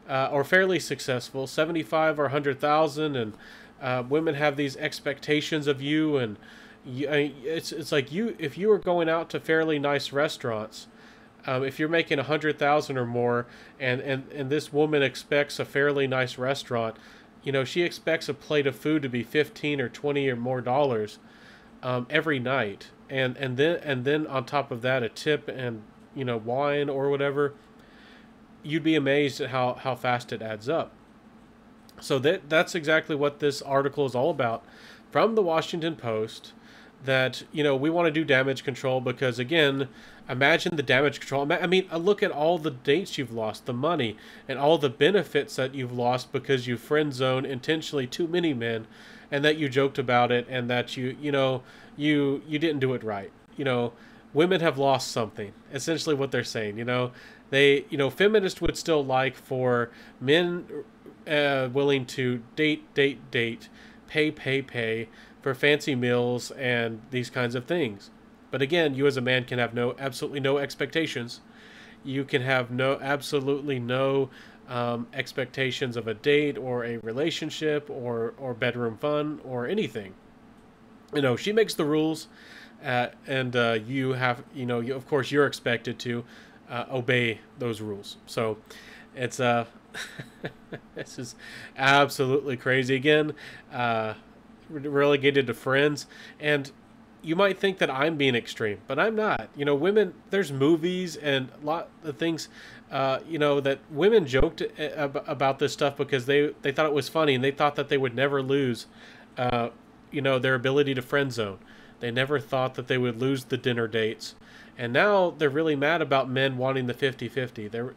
A: or fairly successful, 75 or 100,000, and women have these expectations of you, and it's like if you were going out to fairly nice restaurants, if you're making 100,000 or more, and this woman expects a fairly nice restaurant, she expects a plate of food to be 15 or 20 or more dollars every night, and then on top of that a tip and wine or whatever. You'd be amazed at how fast it adds up. So that's exactly what this article is all about from the Washington Post, that we want to do damage control because, again, imagine the damage control. I mean, look at all the dates you've lost, the money, and all the benefits that you've lost because you friend zoned intentionally too many men, and that you joked about it, and that you didn't do it right. Women have lost something. Essentially what they're saying. Feminists would still like for men willing to date, pay for fancy meals and these kinds of things. But again, you as a man can have absolutely no expectations. You can have absolutely no expectations of a date or a relationship or bedroom fun or anything. She makes the rules, and you have, of course, you're expected to obey those rules. So it's this is absolutely crazy. Again, relegated to friends, and you might think that I'm being extreme, but I'm not. Women, there's movies and a lot of things, that women joked about this stuff because they thought it was funny, and they thought that they would never lose, their ability to friend zone. They never thought that they would lose the dinner dates. And now they're really mad about men wanting the 50-50. They're,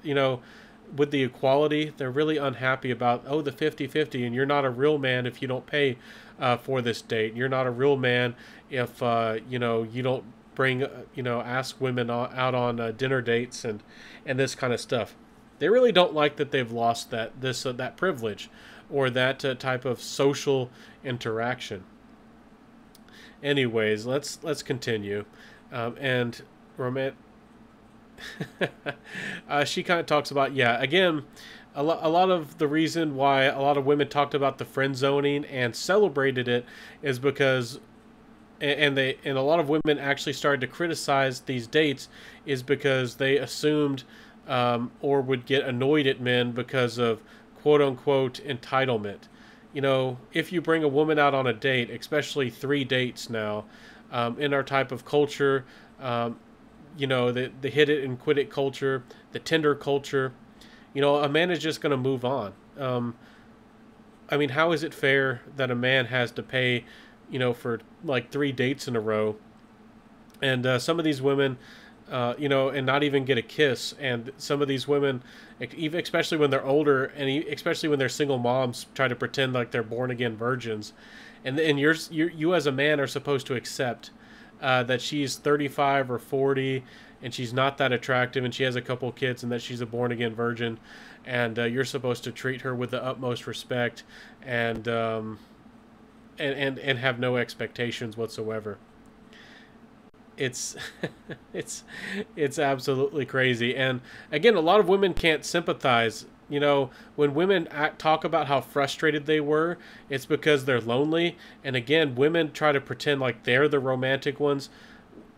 A: with the equality, they're really unhappy about, the 50-50, and you're not a real man if you don't pay for this date. You're not a real man if, you don't bring, ask women out on dinner dates and this kind of stuff. They really don't like that they've lost that privilege or that type of social interaction. Anyways, let's continue. And she kind of talks about, again, a lot of the reason why a lot of women talked about the friend zoning and celebrated it is because, and a lot of women actually started to criticize these dates, is because they assumed or would get annoyed at men because of quote unquote entitlement. If you bring a woman out on a date, especially 3 dates now, in our type of culture, the hit it and quit it culture, the Tinder culture, a man is just going to move on. I mean, how is it fair that a man has to pay, for like 3 dates in a row, and some of these women, and not even get a kiss, and some of these women, even especially when they're older, and especially when they're single moms, try to pretend like they're born again virgins, and you as a man are supposed to accept that she's 35 or 40 and she's not that attractive and she has a couple kids and that she's a born again virgin, and you're supposed to treat her with the utmost respect and have no expectations whatsoever. It's it's absolutely crazy. And again, a lot of women can't sympathize. When women talk about how frustrated they were, it's because they're lonely. And again, women try to pretend like they're the romantic ones.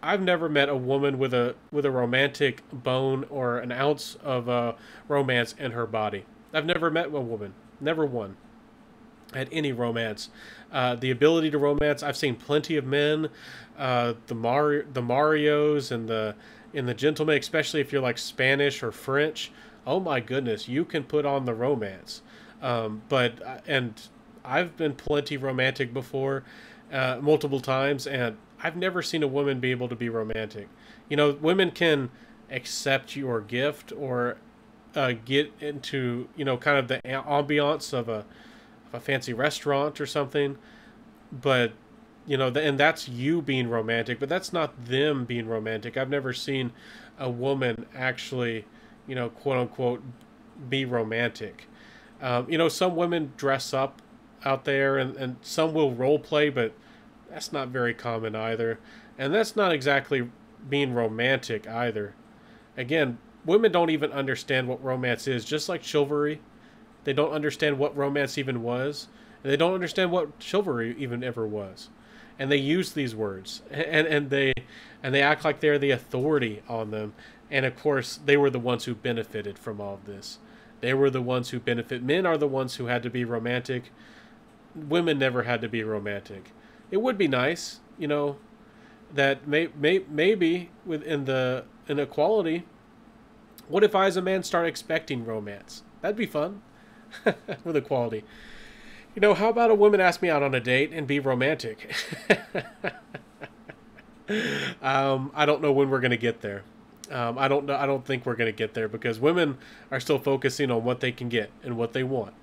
A: I've never met a woman with a romantic bone or an ounce of romance in her body. I've never met a woman, never one. at any romance. The ability to romance. I've seen plenty of men, the Marios and the gentlemen, especially if you're like Spanish or French. Oh my goodness, you can put on the romance. And I've been plenty romantic before, multiple times, and I've never seen a woman be able to be romantic. Women can accept your gift or get into kind of the ambiance of a fancy restaurant or something, but and that's you being romantic, but that's not them being romantic. I've never seen a woman actually, quote unquote, be romantic. Some women dress up out there, and some will role play, but that's not very common either, and that's not exactly being romantic either. Again, women don't even understand what romance is, just like chivalry. They don't understand what romance even was, and they don't understand what chivalry even ever was. And they use these words, and they act like they're the authority on them. And of course, they were the ones who benefited from all of this. They were the ones who benefit. Men are the ones who had to be romantic. Women never had to be romantic. It would be nice, that maybe within the inequality. What if I, as a man, start expecting romance? That'd be fun. With equality. How about a woman ask me out on a date and be romantic? I don't know when we're going to get there. I don't know. I don't think we're going to get there because women are still focusing on what they can get and what they want.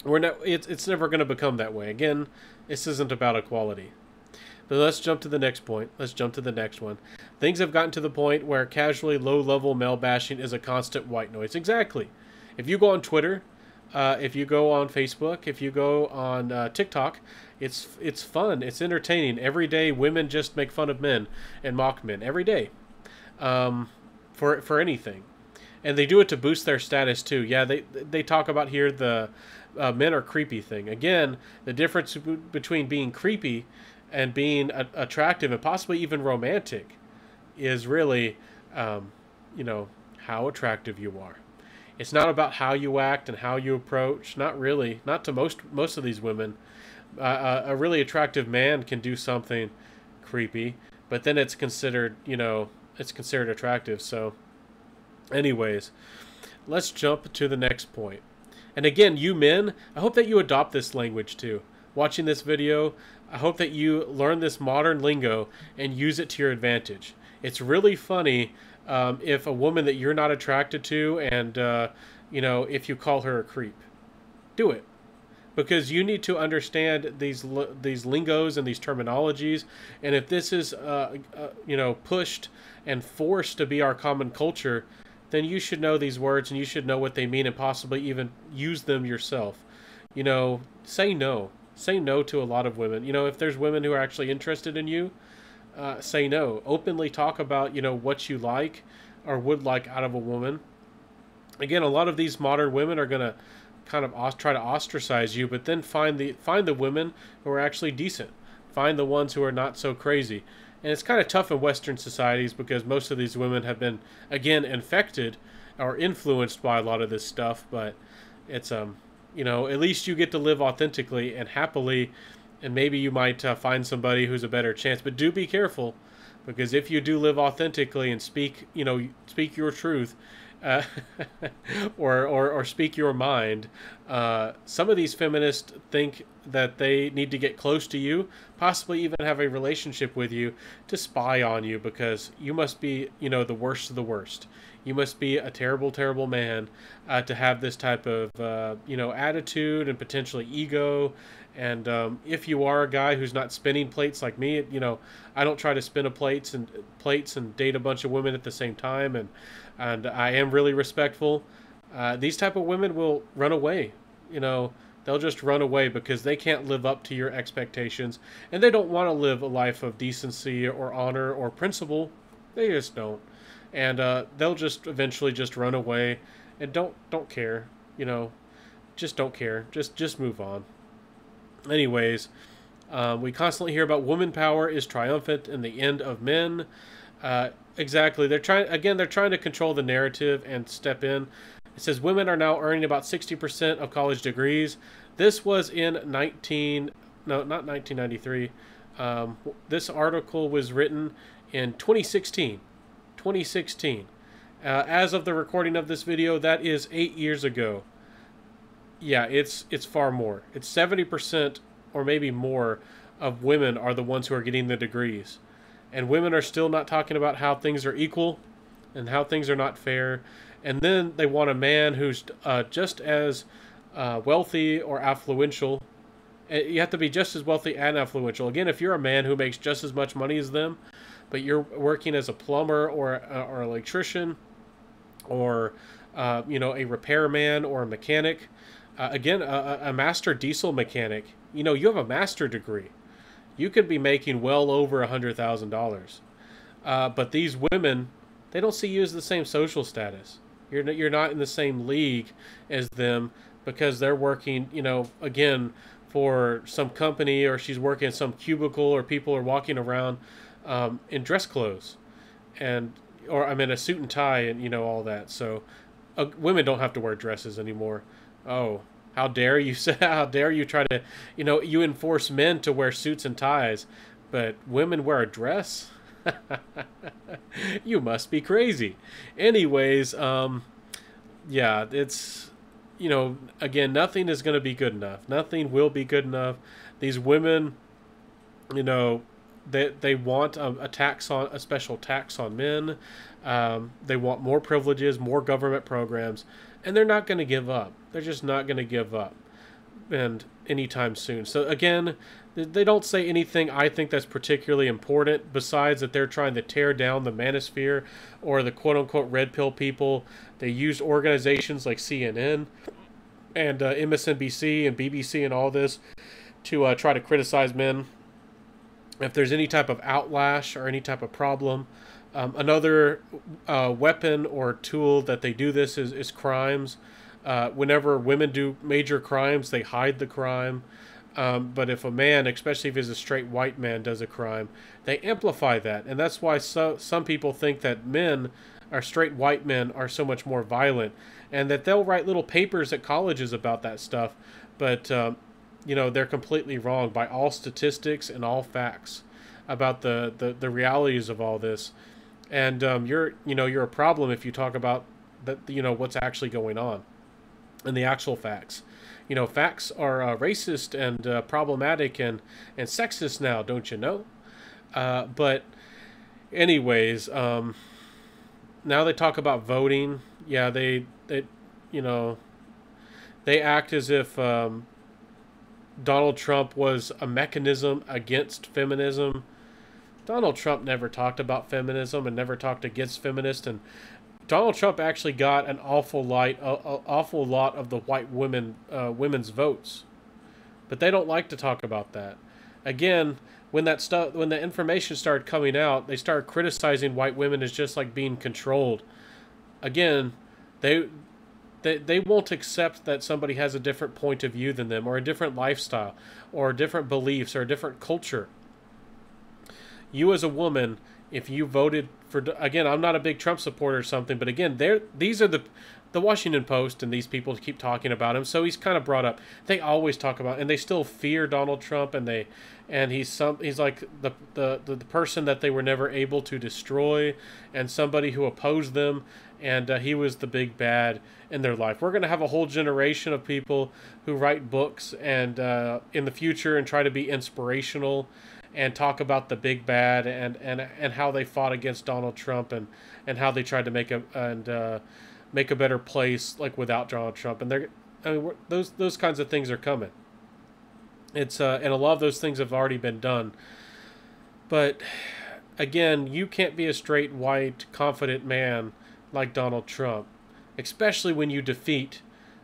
A: We're not. It's never going to become that way. Again, this isn't about equality. But let's jump to the next point. Let's jump to the next one. Things have gotten to the point where casually low-level male bashing is a constant white noise. Exactly. If you go on Twitter, if you go on Facebook, if you go on TikTok, it's fun. It's entertaining. Every day, women just make fun of men and mock men every day, for anything, and they do it to boost their status too. Yeah, they talk about here the men are creepy thing. Again, the difference between being creepy and being attractive and possibly even romantic is really, how attractive you are. It's not about how you act and how you approach. Not really. Not to most of these women. A really attractive man can do something creepy, but then it's considered attractive. So, anyways, let's jump to the next point. And again, you men, I hope that you adopt this language too. Watching this video, I hope that you learn this modern lingo and use it to your advantage. It's really funny if a woman that you're not attracted to and, if you call her a creep. Do it. Because you need to understand these lingos and these terminologies. And if this is, pushed and forced to be our common culture, then you should know these words and you should know what they mean and possibly even use them yourself. Say no. Say no to a lot of women. If there's women who are actually interested in you, say no. Openly talk about, what you like or would like out of a woman. Again, a lot of these modern women are going to kind of try to ostracize you, but then find the women who are actually decent. Find the ones who are not so crazy. And it's kind of tough in Western societies because most of these women have been, again, infected or influenced by a lot of this stuff, but it's, at least you get to live authentically and happily, and maybe you might find somebody who's a better chance. But do be careful, because if you do live authentically and speak your truth, or speak your mind, some of these feminists think that they need to get close to you, possibly even have a relationship with you to spy on you, because you must be, the worst of the worst. You must be a terrible, terrible man to have this type of, attitude and potentially ego. And if you are a guy who's not spinning plates like me, I don't try to spin plates and date a bunch of women at the same time. And I am really respectful. These type of women will run away. They'll just run away because they can't live up to your expectations. And they don't want to live a life of decency or honor or principle. They just don't. And they'll just eventually just run away and don't care, just don't care. Just move on. Anyways, we constantly hear about woman power is triumphant in the end of men. Exactly. They're trying to control the narrative and step in. It says women are now earning about 60% of college degrees. This was in no, not 1993. This article was written in 2016. 2016. As of the recording of this video, that is 8 years ago. Yeah, it's far more. It's 70% or maybe more of women are the ones who are getting the degrees. And women are still not talking about how things are equal and how things are not fair. And then they want a man who's just as wealthy or affluential. You have to be just as wealthy and affluential. Again, if you're a man who makes just as much money as them, but you're working as a plumber or electrician or a repairman or a mechanic, again, a master diesel mechanic, you have a master degree. You could be making well over $100,000. But these women, they don't see you as the same social status. You're not in the same league as them because they're working, again, for some company, or she's working in some cubicle, or people are walking around in dress clothes, or I'm in a suit and tie, and all that. So women don't have to wear dresses anymore. Oh, how dare you say? How dare you try to, you enforce men to wear suits and ties, but women wear a dress? You must be crazy. Anyways, yeah, it's, again, nothing is going to be good enough. Nothing will be good enough. These women, they want a special tax on men. They want more privileges, more government programs, and they're not going to give up. They're just not going to give up, and anytime soon. So again, they don't say anything I think that's particularly important, besides that they're trying to tear down the manosphere or the quote-unquote red pill people. They use organizations like CNN and MSNBC and BBC and all this to try to criticize men. If there's any type of outlash or any type of problem, another weapon or tool that they do this is crimes. Whenever women do major crimes, they hide the crime. But if a man, especially if he's a straight white man, does a crime, they amplify that. And that's why some people think that straight white men are so much more violent, and that they'll write little papers at colleges about that stuff. But, they're completely wrong by all statistics and all facts about the realities of all this. And you're a problem if you talk about that, what's actually going on and the actual facts. Facts are racist and problematic and sexist now, don't you know? But anyways, now they talk about voting. Yeah, they act as if Donald Trump was a mechanism against feminism. Donald Trump never talked about feminism and never talked against feminists, and Donald Trump actually got an awful lot of the white women's votes, but they don't like to talk about that. Again, when the information started coming out, they started criticizing white women as just like being controlled. Again, they won't accept that somebody has a different point of view than them, or a different lifestyle, or different beliefs, or a different culture. You as a woman, if you voted for, again, I'm not a big Trump supporter or something, but again, these are the Washington Post, and these people keep talking about him, so he's kind of brought up. They always talk about, and they still fear Donald Trump, and he's like the person that they were never able to destroy, and somebody who opposed them, and he was the big bad in their life. We're going to have a whole generation of people who write books and in the future and try to be inspirational and talk about the big bad and how they fought against Donald Trump and how they tried to make a better place like without Donald Trump. And those kinds of things are coming. It's and a lot of those things have already been done. But again, you can't be a straight white confident man like Donald Trump, especially when you defeat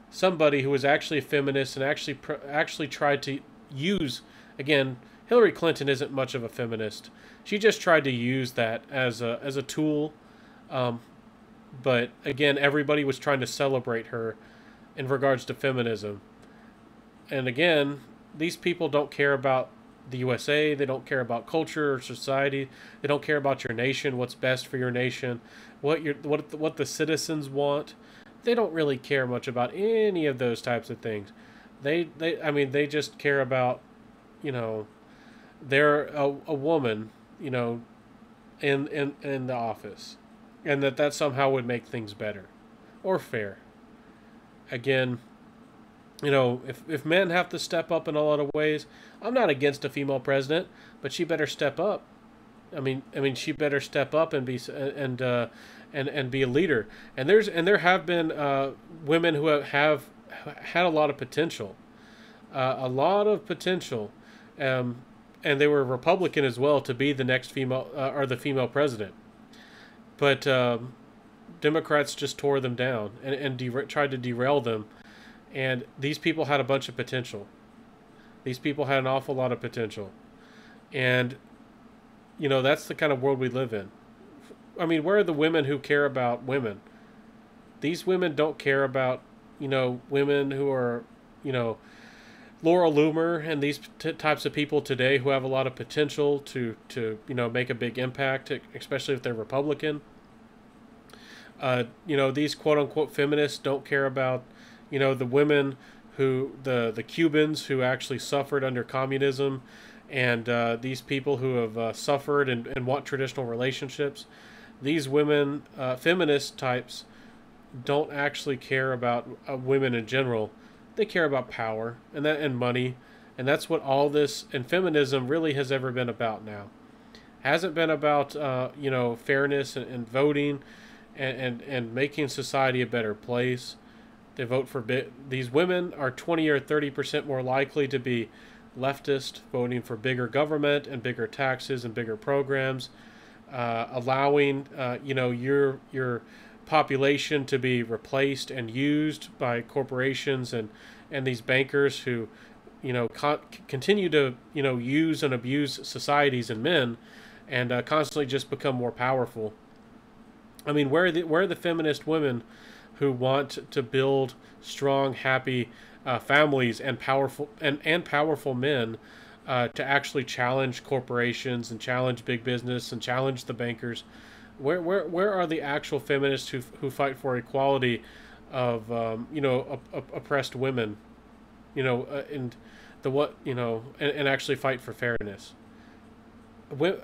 A: somebody who was actually a feminist and actually tried to use, again, Hillary Clinton isn't much of a feminist. She just tried to use that as a tool. But again, everybody was trying to celebrate her in regards to feminism. And again, these people don't care about the USA. They don't care about culture or society. They don't care about your nation, what's best for your nation, what the citizens want. they don't really care much about any of those types of things. I mean, they just care about, you know, they're a woman, you know, in the office, and that somehow would make things better or fair. Again, you know, if men have to step up in a lot of ways, I'm not against a female president, but she better step up. She better step up and be and be a leader. And there have been women who have had a lot of potential, a lot of potential, and they were Republican as well to be the next female or the female president. But Democrats just tore them down and tried to derail them. And these people had a bunch of potential. These people had an awful lot of potential. And, you know, that's the kind of world we live in. I mean, where are the women who care about women? These women don't care about, you know, women who are, you know, Laura Loomer and these types of people today who have a lot of potential to you know, make a big impact, especially if they're Republican. You know, these quote-unquote feminists don't care about, you know, the women who, the Cubans who actually suffered under communism, and these people who have suffered and want traditional relationships. These women, feminist types, don't actually care about women in general. They care about power and money, and that's what all this and feminism really has ever been about now. Hasn't been about you know, fairness and voting and making society a better place. They vote for these women are 20 or 30% more likely to be leftist, voting for bigger government and bigger taxes and bigger programs, allowing you know, your population to be replaced and used by corporations and these bankers who, you know, continue to, you know, use and abuse societies and men, and constantly just become more powerful. I mean, where are the feminist women who want to build strong, happy families and powerful men to actually challenge corporations and challenge big business and challenge the bankers? Where are the actual feminists who fight for equality of you know, oppressed women, you know, and the what, you know, and actually fight for fairness?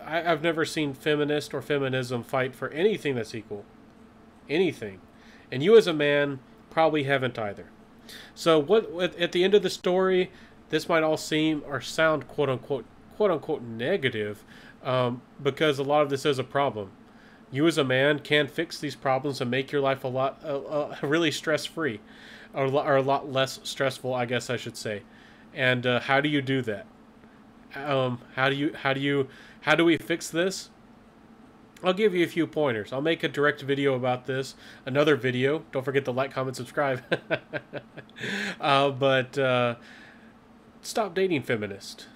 A: I've never seen feminist or feminism fight for anything that's equal, anything, and you as a man probably haven't either. So what at the end of the story, this might all seem or sound quote unquote negative, because a lot of this is a problem. You as a man can fix these problems and make your life a lot really stress free, or a lot less stressful, I guess I should say. And how do you do that? How do we fix this? I'll give you a few pointers. I'll make a direct video about this. Another video. Don't forget to like, comment, subscribe. But stop dating feminists.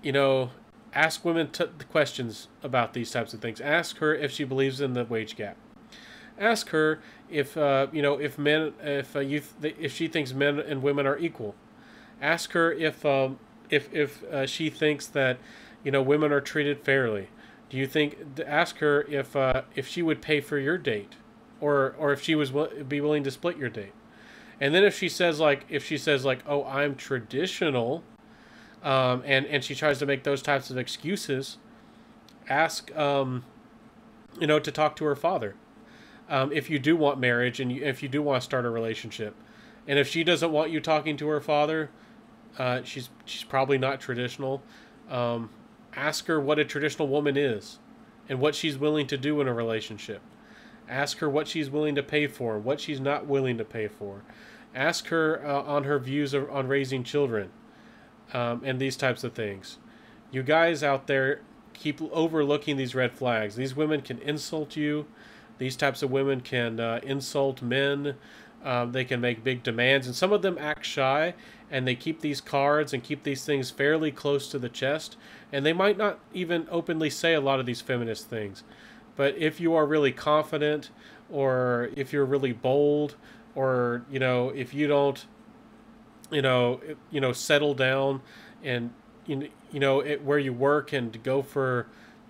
A: You know, ask women questions about these types of things. Ask her if she believes in the wage gap. Ask her if you know, if she thinks men and women are equal. Ask her if she thinks that, you know, women are treated fairly. Do you think? Ask her if she would pay for your date, or if she was be willing to split your date. And then if she says like oh, I'm traditional, and she tries to make those types of excuses, ask you know, to talk to her father, if you do want marriage and if you do want to start a relationship. And if she doesn't want you talking to her father, she's probably not traditional. Ask her what a traditional woman is and what she's willing to do in a relationship. Ask her what she's willing to pay for, what she's not willing to pay for. Ask her on her views on raising children, and these types of things. You guys out there keep overlooking these red flags. These women can insult you. These types of women can insult men. They can make big demands, and some of them act shy, and they keep these cards and keep these things fairly close to the chest, and they might not even openly say a lot of these feminist things. But if you are really confident, or if you're really bold, or, you know, if you don't, you know, settle down and, you know, where you work and go for,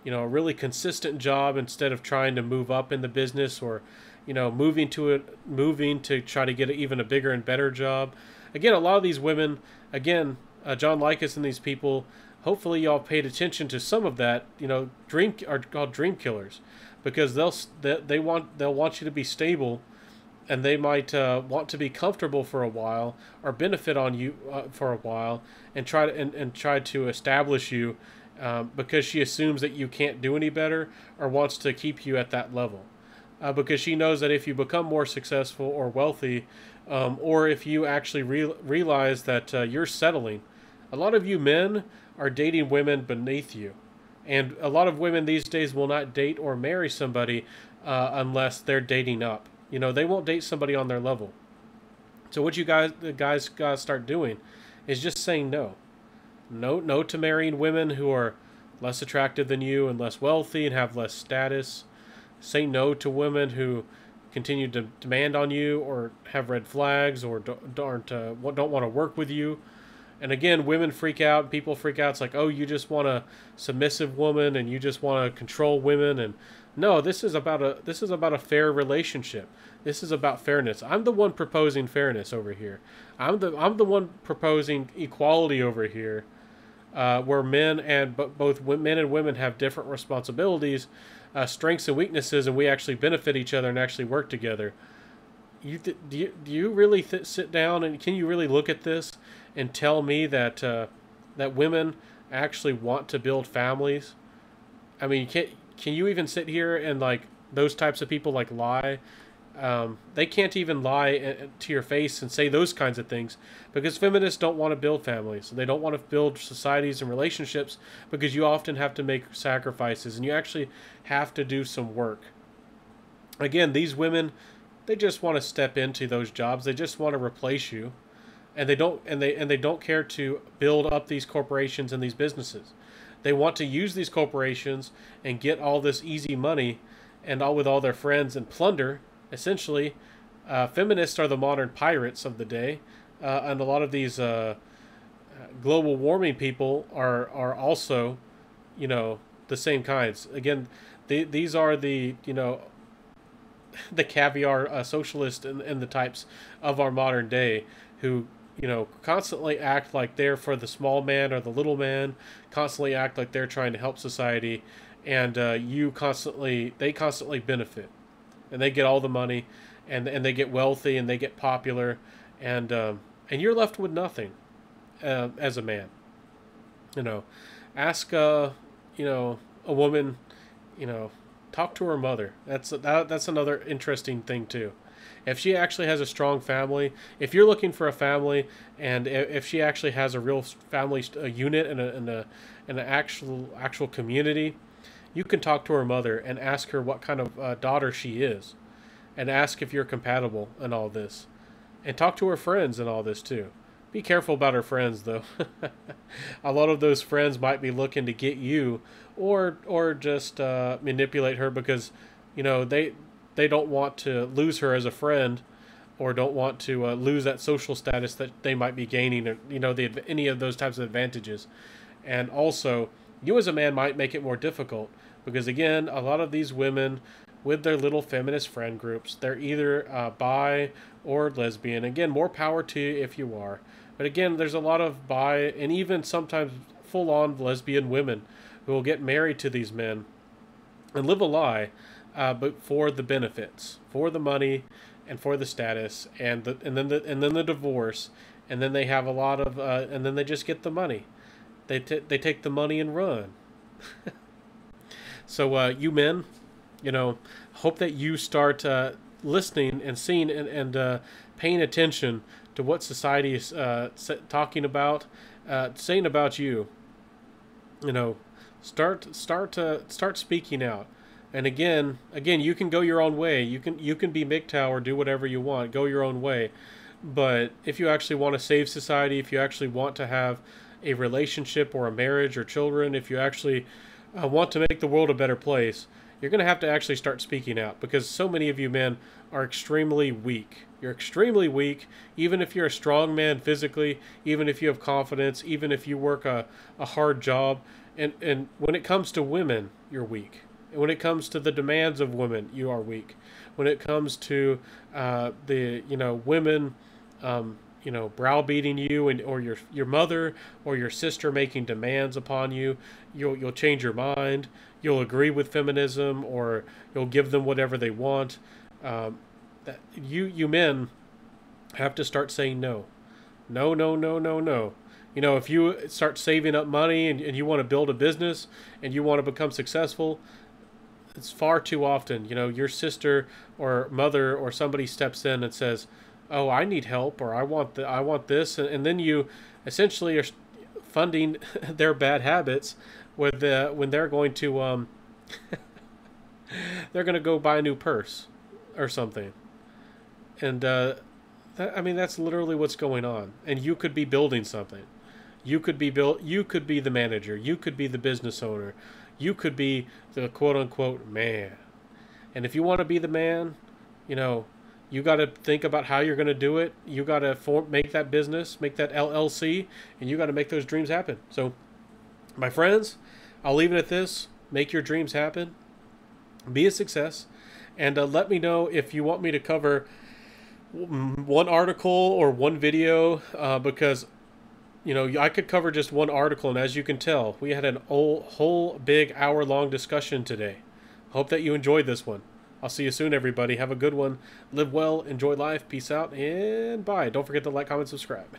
A: a really consistent job instead of trying to move up in the business, or moving to try to get even a bigger and better job. Again, a lot of these women, again, John Likas and these people, hopefully y'all paid attention to some of that. Dream are called dream killers, because they'll want you to be stable, and they might want to be comfortable for a while, or benefit on you for a while, and try to establish you, because she assumes that you can't do any better, or wants to keep you at that level, because she knows that if you become more successful or wealthy, or if you actually realize that you're settling. A lot of you men are dating women beneath you, and a lot of women these days will not date or marry somebody unless they're dating up. They won't date somebody on their level. So what the guys gotta start doing is just saying no. No to marrying women who are less attractive than you and less wealthy and have less status. Say no to women who continue to demand on you, or have red flags, or don't want to work with you. And again, women freak out, people freak out. It's like, oh, you just want a submissive woman, and you just want to control women. And no, this is about a fair relationship. This is about fairness. I'm the one proposing fairness over here. I'm the one proposing equality over here, where both men and women have different responsibilities, strengths and weaknesses, and we actually benefit each other and actually work together. Do you really sit down, and can you really look at this and tell me that that women actually want to build families? I mean, can you even sit here and, like, those types of people, like, lie? They can't even lie to your face and say those kinds of things, because feminists don't want to build families. They don't want to build societies and relationships, because you often have to make sacrifices, and you actually have to do some work. Again, these women, they just want to step into those jobs. They just want to replace you, and they don't care to build up these corporations and these businesses. They want to use these corporations and get all this easy money, and all with all their friends, and plunder. Essentially, feminists are the modern pirates of the day, and a lot of these global warming people are also, the same kinds. Again, these are the the caviar socialists and the types of our modern day, who constantly act like they're for the small man or the little man, constantly act like they're trying to help society, and they constantly benefit, and they get all the money, and they get wealthy, and they get popular, and you're left with nothing as a man. Ask a woman, talk to her mother. That's another interesting thing too. If she actually has a strong family, if you're looking for a family, and if she actually has a real family unit and an actual community, you can talk to her mother and ask her what kind of daughter she is, and ask if you're compatible and all this, and talk to her friends and all this too. Be careful about her friends, though. A lot of those friends might be looking to get you, or just manipulate her, because they don't want to lose her as a friend, or don't want to lose that social status that they might be gaining, or any of those types of advantages. And also, you as a man might make it more difficult, because again, a lot of these women with their little feminist friend groups, they're either bi or lesbian. Again, more power to you if you are. But again, there's a lot of bi and even sometimes full-on lesbian women who will get married to these men and live a lie, but for the benefits, for the money, and for the status, and then the divorce, and then they have a lot of, and then they just get the money. They take the money and run. So you men, hope that you start listening and seeing and paying attention to what society is talking about, saying about you. Start speaking out. And again, you can go your own way. You can be MGTOW or do whatever you want. Go your own way. But if you actually want to save society, if you actually want to have a relationship or a marriage or children, if you actually want to make the world a better place, you're going to have to actually start speaking out, because so many of you men are extremely weak. You're extremely weak, even if you're a strong man physically, even if you have confidence, even if you work a hard job. And when it comes to women, you're weak. And when it comes to the demands of women, you are weak. When it comes to the women, browbeating you, and or your mother or your sister making demands upon you, you'll change your mind. You'll agree with feminism, or you'll give them whatever they want. That you men have to start saying no. No, no, no, no, no. If you start saving up money, and you want to build a business and you want to become successful, it's far too often, your sister or mother or somebody steps in and says, "Oh, I need help," or I want this," and then you essentially are funding their bad habits with when they're going to they're going to go buy a new purse or something. And that's literally what's going on. And you could be building something. You could be the manager. You could be the business owner. You could be the quote unquote man. And if you want to be the man, you got to think about how you're going to do it. You got to make that business, make that LLC, and you got to make those dreams happen. So, my friends, I'll leave it at this. Make your dreams happen. Be a success. And let me know if you want me to cover one article or one video, because I could cover just one article, and as you can tell, we had an whole big hour-long discussion today. Hope that you enjoyed this one. I'll see you soon, everybody. Have a good one. Live well, enjoy life, peace out, and bye. Don't forget to like, comment, subscribe.